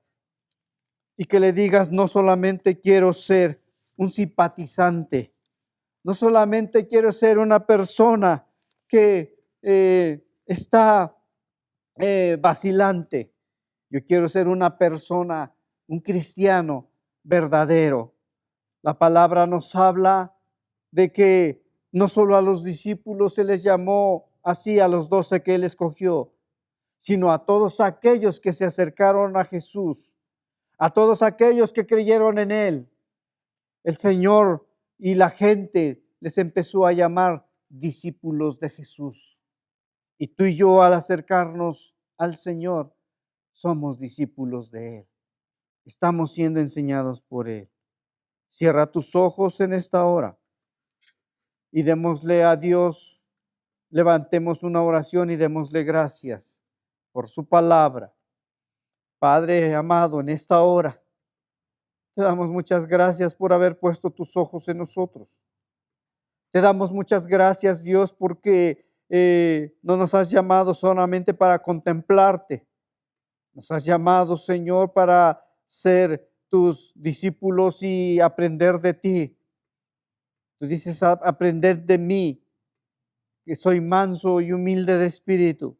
Speaker 3: y que le digas, no solamente quiero ser un simpatizante, no solamente quiero ser una persona que está vacilante, yo quiero ser una persona, un cristiano verdadero. La palabra nos habla de que no solo a los discípulos se les llamó así, a los 12 que Él escogió, sino a todos aquellos que se acercaron a Jesús, a todos aquellos que creyeron en Él. El Señor y la gente les empezó a llamar discípulos de Jesús. Y tú y yo, al acercarnos al Señor, somos discípulos de Él. Estamos siendo enseñados por Él. Cierra tus ojos en esta hora y démosle a Dios, levantemos una oración y démosle gracias por su palabra. Padre amado, en esta hora te damos muchas gracias por haber puesto tus ojos en nosotros. Te damos muchas gracias, Dios, porque no nos has llamado solamente para contemplarte. Nos has llamado, Señor, para ser tus discípulos y aprender de ti. Tú dices, aprended de mí, que soy manso y humilde de espíritu.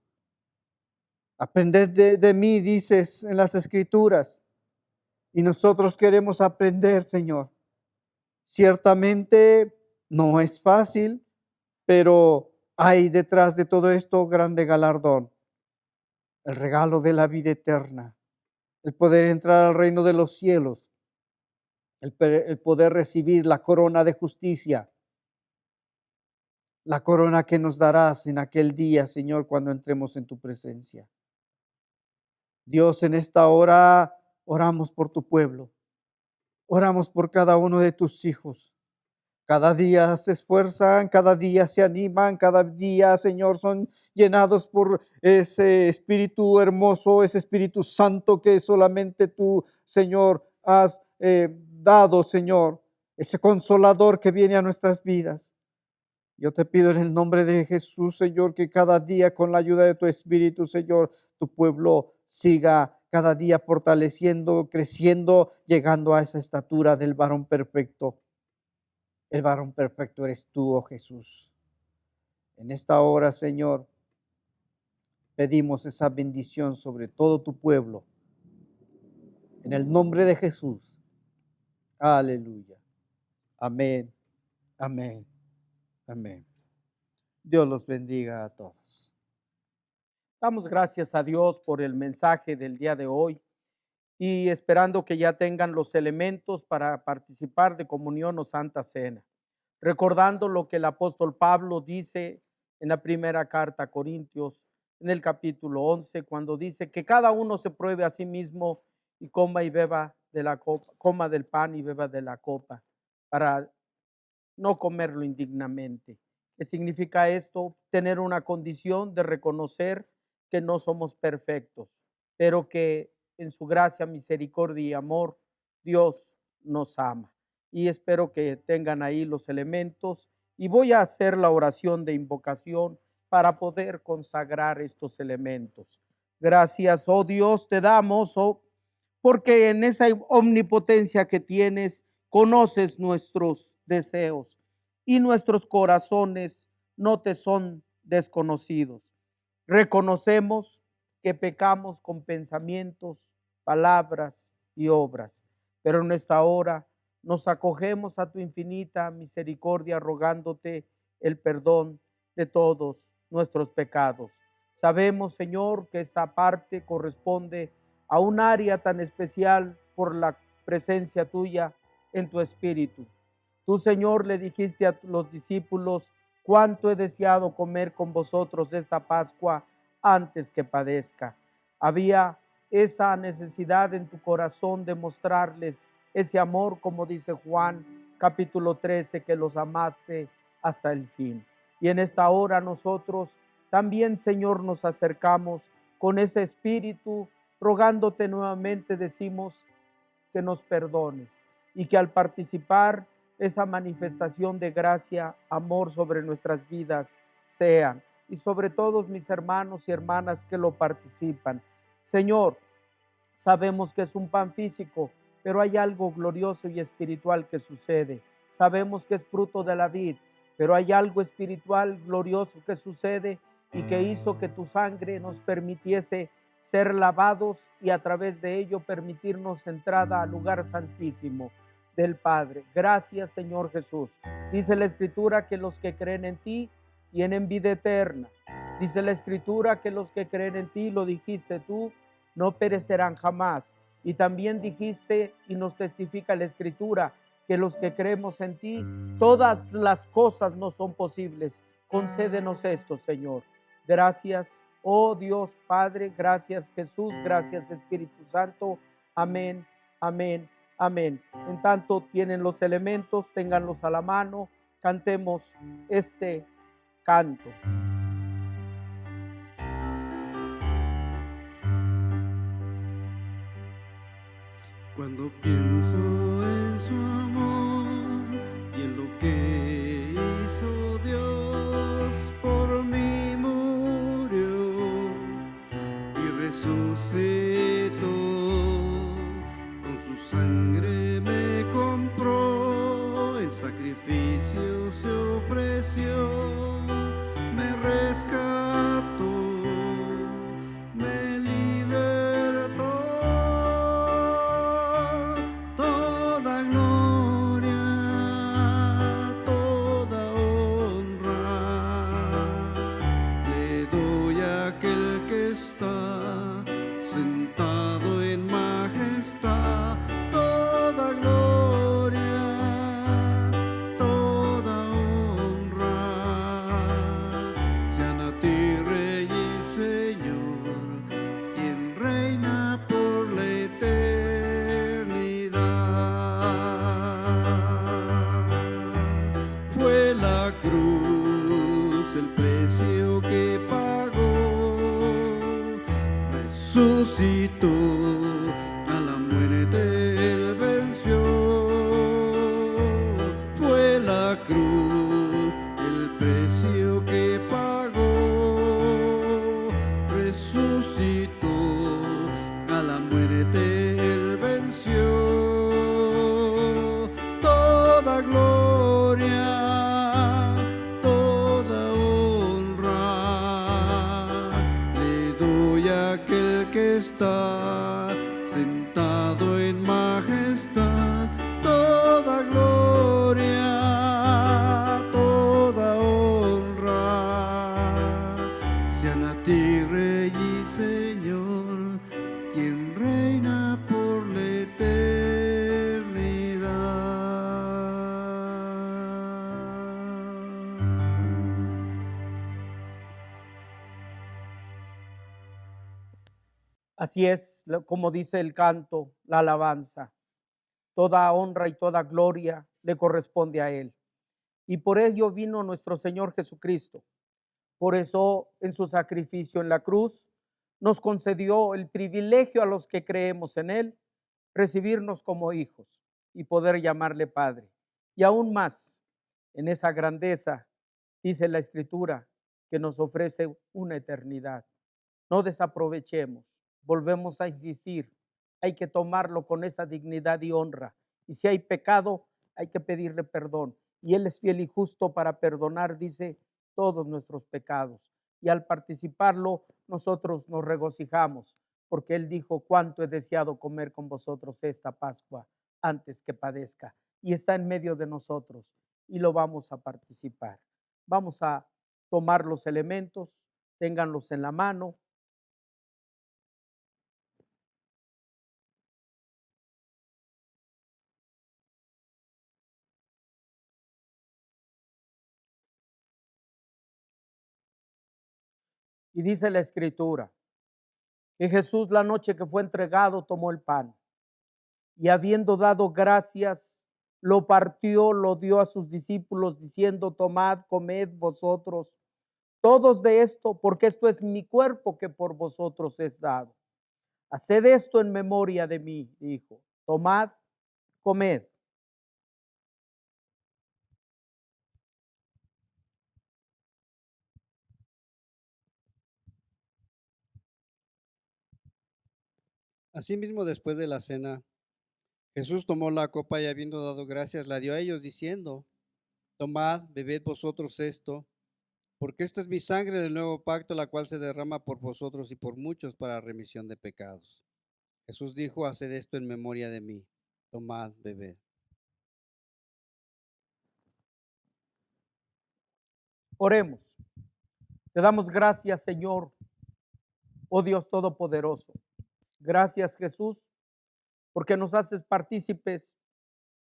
Speaker 3: Aprended de mí, dices en las Escrituras. Y nosotros queremos aprender, Señor. Ciertamente no es fácil, pero hay detrás de todo esto grande galardón. El regalo de la vida eterna. El poder entrar al reino de los cielos. El poder recibir la corona de justicia. La corona que nos darás en aquel día, Señor, cuando entremos en tu presencia. Dios, en esta hora oramos por tu pueblo. Oramos por cada uno de tus hijos. Cada día se esfuerzan, cada día se animan, cada día, Señor, son llenados por ese Espíritu hermoso, ese Espíritu Santo que solamente tú, Señor, has dado, Señor, ese consolador que viene a nuestras vidas. Yo te pido en el nombre de Jesús, Señor, que cada día con la ayuda de tu Espíritu, Señor, tu pueblo siga cada día fortaleciendo, creciendo, llegando a esa estatura del varón perfecto. El varón perfecto eres tú, oh Jesús. En esta hora, Señor, pedimos esa bendición sobre todo tu pueblo. En el nombre de Jesús. Aleluya. Amén. Amén. Amén. Dios los bendiga a todos.
Speaker 4: Damos gracias a Dios por el mensaje del día de hoy y esperando que ya tengan los elementos para participar de comunión o santa cena. Recordando lo que el apóstol Pablo dice en la primera carta a Corintios, en el capítulo 11, cuando dice que cada uno se pruebe a sí mismo y coma y beba de la copa, coma del pan y beba de la copa, para no comerlo indignamente. ¿Qué significa esto? Tener una condición de reconocer que no somos perfectos, pero que en su gracia, misericordia y amor, Dios nos ama. Y espero que tengan ahí los elementos y voy a hacer la oración de invocación para poder consagrar estos elementos. Gracias, oh Dios, te damos, oh porque en esa omnipotencia que tienes, conoces nuestros deseos y nuestros corazones no te son desconocidos. Reconocemos que pecamos con pensamientos, palabras y obras, pero en esta hora nos acogemos a tu infinita misericordia rogándote el perdón de todos nuestros pecados. Sabemos, Señor, que esta parte corresponde a un área tan especial por la presencia tuya en tu espíritu. Tú, Señor, le dijiste a los discípulos: cuánto he deseado comer con vosotros esta Pascua antes que padezca. Había esa necesidad en tu corazón de mostrarles ese amor, como dice Juan capítulo 13, que los amaste hasta el fin. Y en esta hora nosotros también, Señor, nos acercamos con ese espíritu, rogándote nuevamente, decimos que nos perdones y que al participar esa manifestación de gracia, amor sobre nuestras vidas sean, y sobre todos mis hermanos y hermanas que lo participan. Señor, sabemos que es un pan físico, pero hay algo glorioso y espiritual que sucede. Sabemos que es fruto de la vid, pero hay algo espiritual glorioso que sucede y que hizo que tu sangre nos permitiese ser lavados y a través de ello permitirnos entrada al lugar santísimo del Padre. Gracias, Señor Jesús. Dice la Escritura que los que creen en ti tienen vida eterna. Dice la Escritura que los que creen en ti, lo dijiste tú, no perecerán jamás. Y también dijiste, y nos testifica la Escritura, que los que creemos en ti, todas las cosas nos son posibles. Concédenos esto, Señor. Gracias, oh Dios Padre, gracias Jesús, gracias Espíritu Santo. Amén, amén, amén. En tanto tienen los elementos, ténganlos a la mano, cantemos este canto.
Speaker 5: Cuando pienso en su amor y en lo que hizo Dios, por mí murió y resucitó, con su sangre me compró, en sacrificio se ofreció, me rescató, me libertó. Toda gloria, toda honra le doy a aquel que está sentado en majestad. Toda gloria, toda honra sean a ti, Rey y Señor, quien reina por la eternidad. Fue la cruz el precio que pagó, resucitó, a la muerte él venció. Fue la cruz el precio que pagó, resucitó, a la muerte él venció. Toda gloria, toda honra le doy a aquel que está sentado en majestad. Toda gloria, toda honra sean a ti, Rey y Señor, quien reina por la eternidad.
Speaker 4: Así es, como dice el canto, la alabanza. Toda honra y toda gloria le corresponde a Él. Y por ello vino nuestro Señor Jesucristo. Por eso, en su sacrificio en la cruz, nos concedió el privilegio a los que creemos en Él, recibirnos como hijos y poder llamarle Padre. Y aún más, en esa grandeza, dice la Escritura, que nos ofrece una eternidad. No desaprovechemos, volvemos a insistir, hay que tomarlo con esa dignidad y honra. Y si hay pecado, hay que pedirle perdón. Y Él es fiel y justo para perdonar, dice, todos nuestros pecados. Y al participarlo, nosotros nos regocijamos, porque Él dijo, cuánto he deseado comer con vosotros esta Pascua antes que padezca. Y está en medio de nosotros y lo vamos a participar. Vamos a tomar los elementos, ténganlos en la mano. Y dice la Escritura que Jesús, la noche que fue entregado, tomó el pan y habiendo dado gracias, lo partió, lo dio a sus discípulos diciendo, tomad, comed vosotros todos de esto, porque esto es mi cuerpo que por vosotros es dado. Haced esto en memoria de mí, dijo. Tomad, comed.
Speaker 5: Asimismo, después de la cena, Jesús tomó la copa y habiendo dado gracias, la dio a ellos diciendo, tomad, bebed vosotros esto, porque esto es mi sangre del nuevo pacto, la cual se derrama por vosotros y por muchos para remisión de pecados. Jesús dijo, haced esto en memoria de mí. Tomad, bebed.
Speaker 4: Oremos. Te damos gracias, Señor, oh Dios Todopoderoso. Gracias, Jesús, porque nos haces partícipes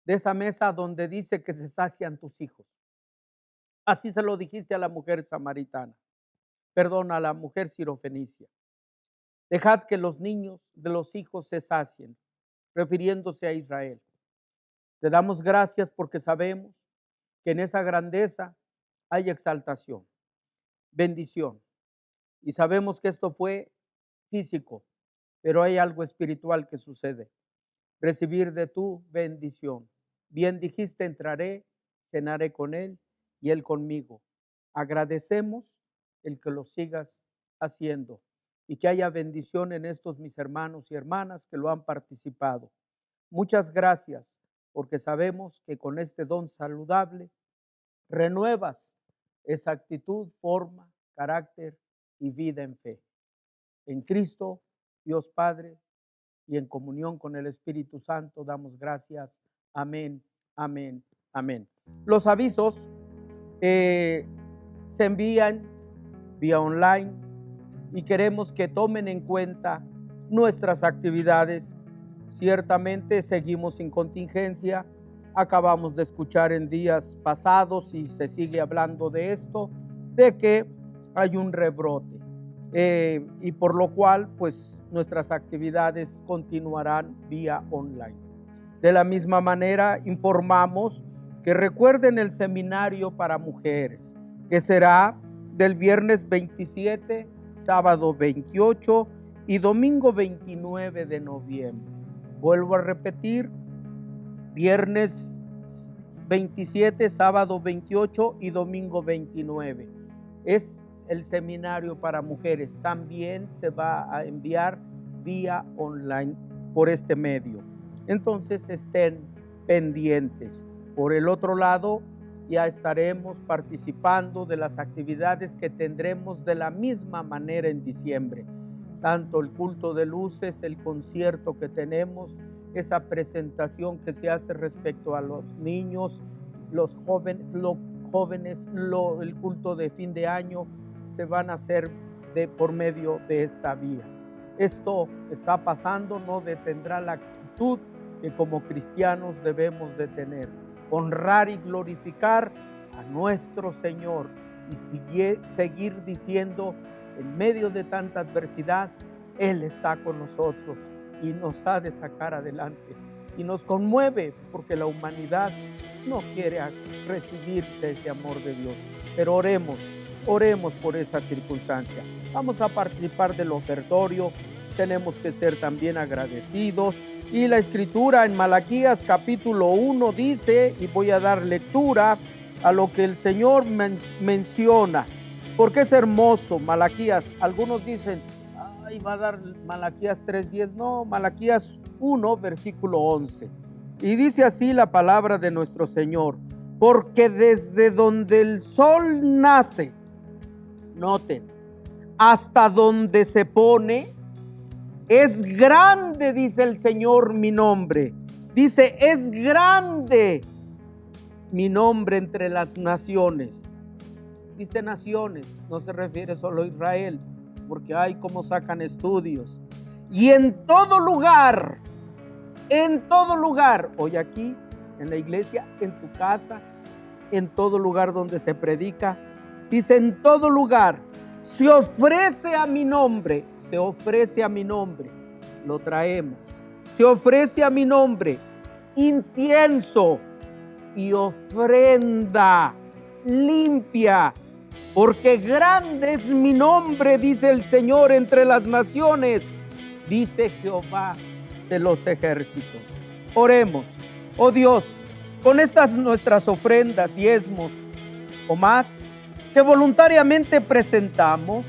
Speaker 4: de esa mesa donde dice que se sacian tus hijos. Así se lo dijiste a la mujer samaritana, perdón, a la mujer sirofenicia. Dejad que los niños de los hijos se sacien, refiriéndose a Israel. Te damos gracias porque sabemos que en esa grandeza hay exaltación, bendición. Y sabemos que esto fue físico, pero hay algo espiritual que sucede. Recibir de tu bendición. Bien dijiste, entraré, cenaré con él y él conmigo. Agradecemos el que lo sigas haciendo y que haya bendición en estos mis hermanos y hermanas que lo han participado. Muchas gracias, porque sabemos que con este don saludable renuevas esa actitud, forma, carácter y vida en fe. En Cristo, Dios Padre, y en comunión con el Espíritu Santo, damos gracias. Amén, amén, amén. Los avisos se envían vía online y queremos que tomen en cuenta nuestras actividades. Ciertamente seguimos sin contingencia. Acabamos de escuchar en días pasados y se sigue hablando de esto, de que hay un rebrote y por lo cual pues nuestras actividades continuarán vía online. De la misma manera informamos que recuerden el seminario para mujeres, que será del viernes 27, sábado 28 y domingo 29 de noviembre. Vuelvo a repetir, viernes 27, sábado 28 y domingo 29. Es el seminario para mujeres. También se va a enviar vía online por este medio. Entonces estén pendientes. Por el otro lado, ya estaremos participando de las actividades que tendremos de la misma manera en diciembre. Tanto el culto de luces, el concierto que tenemos, esa presentación que se hace respecto a los niños, los jóvenes, el culto de fin de año, se van a hacer por medio de esta vía. Esto está pasando, no detendrá la actitud que como cristianos debemos de tener. Honrar y glorificar a nuestro Señor y seguir diciendo, en medio de tanta adversidad, Él está con nosotros y nos ha de sacar adelante. Y nos conmueve porque la humanidad no quiere recibir de ese amor de Dios. Pero oremos por esa circunstancia. Vamos a participar del ofertorio, tenemos que ser también agradecidos. Y la escritura en Malaquías capítulo 1 dice, y voy a dar lectura a lo que el Señor menciona, porque es hermoso Malaquías. Algunos dicen, ahí va a dar Malaquías 3:10, no, Malaquías 1, versículo 11. Y dice así la palabra de nuestro Señor: porque desde donde el sol nace, noten, hasta donde se pone, es grande, dice el Señor, mi nombre. Dice, es grande mi nombre entre las naciones. Dice naciones, no se refiere solo a Israel, porque hay como sacan estudios. Y en todo lugar, hoy aquí, en la iglesia, en tu casa, en todo lugar donde se predica, dice, en todo lugar, se ofrece a mi nombre, lo traemos. Se ofrece a mi nombre incienso y ofrenda limpia, porque grande es mi nombre, dice el Señor, entre las naciones, dice Jehová de los ejércitos. Oremos. Oh Dios, con estas nuestras ofrendas, diezmos o más, que voluntariamente presentamos,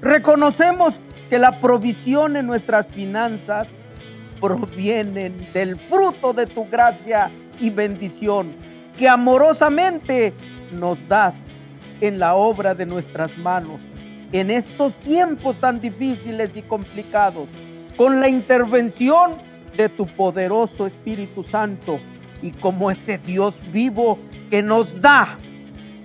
Speaker 4: reconocemos que la provisión en nuestras finanzas provienen del fruto de tu gracia y bendición que amorosamente nos das en la obra de nuestras manos en estos tiempos tan difíciles y complicados, con la intervención de tu poderoso Espíritu Santo y como ese Dios vivo que nos da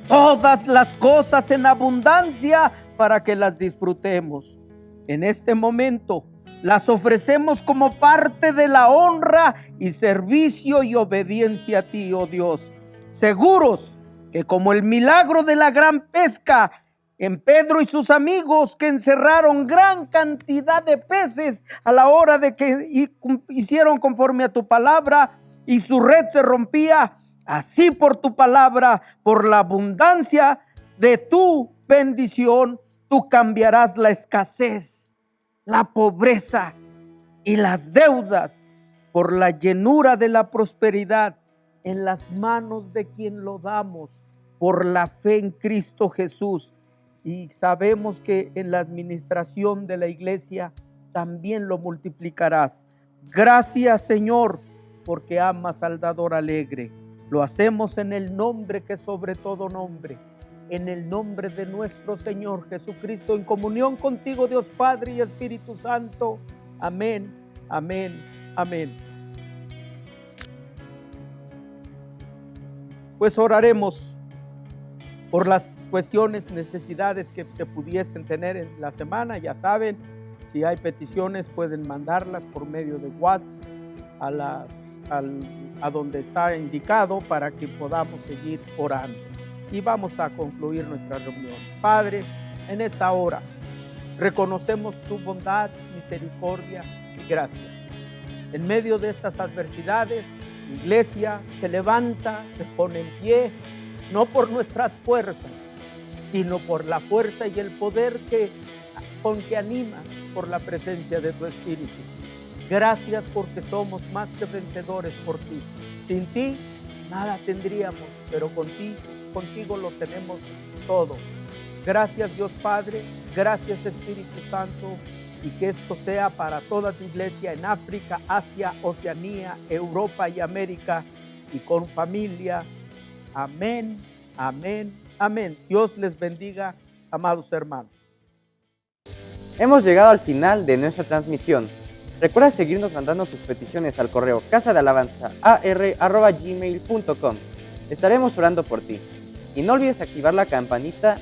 Speaker 4: todas las cosas en abundancia para que las disfrutemos. En este momento las ofrecemos como parte de la honra y servicio y obediencia a ti, oh Dios, seguros que como el milagro de la gran pesca en Pedro y sus amigos, que encerraron gran cantidad de peces a la hora de que hicieron conforme a tu palabra y su red se rompía, así por tu palabra, por la abundancia de tu bendición, tú cambiarás la escasez, la pobreza y las deudas por la llenura de la prosperidad en las manos de quien lo damos por la fe en Cristo Jesús. Y sabemos que en la administración de la iglesia también lo multiplicarás. Gracias, Señor, porque amas al dador alegre. Lo hacemos en el nombre que sobre todo nombre, en el nombre de nuestro Señor Jesucristo, en comunión contigo, Dios Padre y Espíritu Santo. Amén, amén, amén. Pues oraremos por las cuestiones, necesidades que se pudiesen tener en la semana. Ya saben, si hay peticiones pueden mandarlas por medio de WhatsApp a donde está indicado para que podamos seguir orando. Y vamos a concluir nuestra reunión. Padre, en esta hora reconocemos tu bondad, misericordia y gracia. En medio de estas adversidades, la iglesia se levanta, se pone en pie, no por nuestras fuerzas, sino por la fuerza y el poder con que animas por la presencia de tu Espíritu. Gracias porque somos más que vencedores por ti. Sin ti nada tendríamos, pero contigo lo tenemos todo. Gracias, Dios Padre, gracias, Espíritu Santo, y que esto sea para toda tu iglesia en África, Asia, Oceanía, Europa y América, y con familia. Amén, amén, amén. Dios les bendiga, amados hermanos.
Speaker 6: Hemos llegado al final de nuestra transmisión. Recuerda seguirnos mandando tus peticiones al correo casadealabanza@gmail.com. Estaremos orando por ti. Y no olvides activar la campanita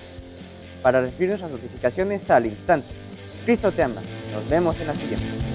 Speaker 6: para recibir nuestras notificaciones al instante. Cristo te ama. Nos vemos en la siguiente.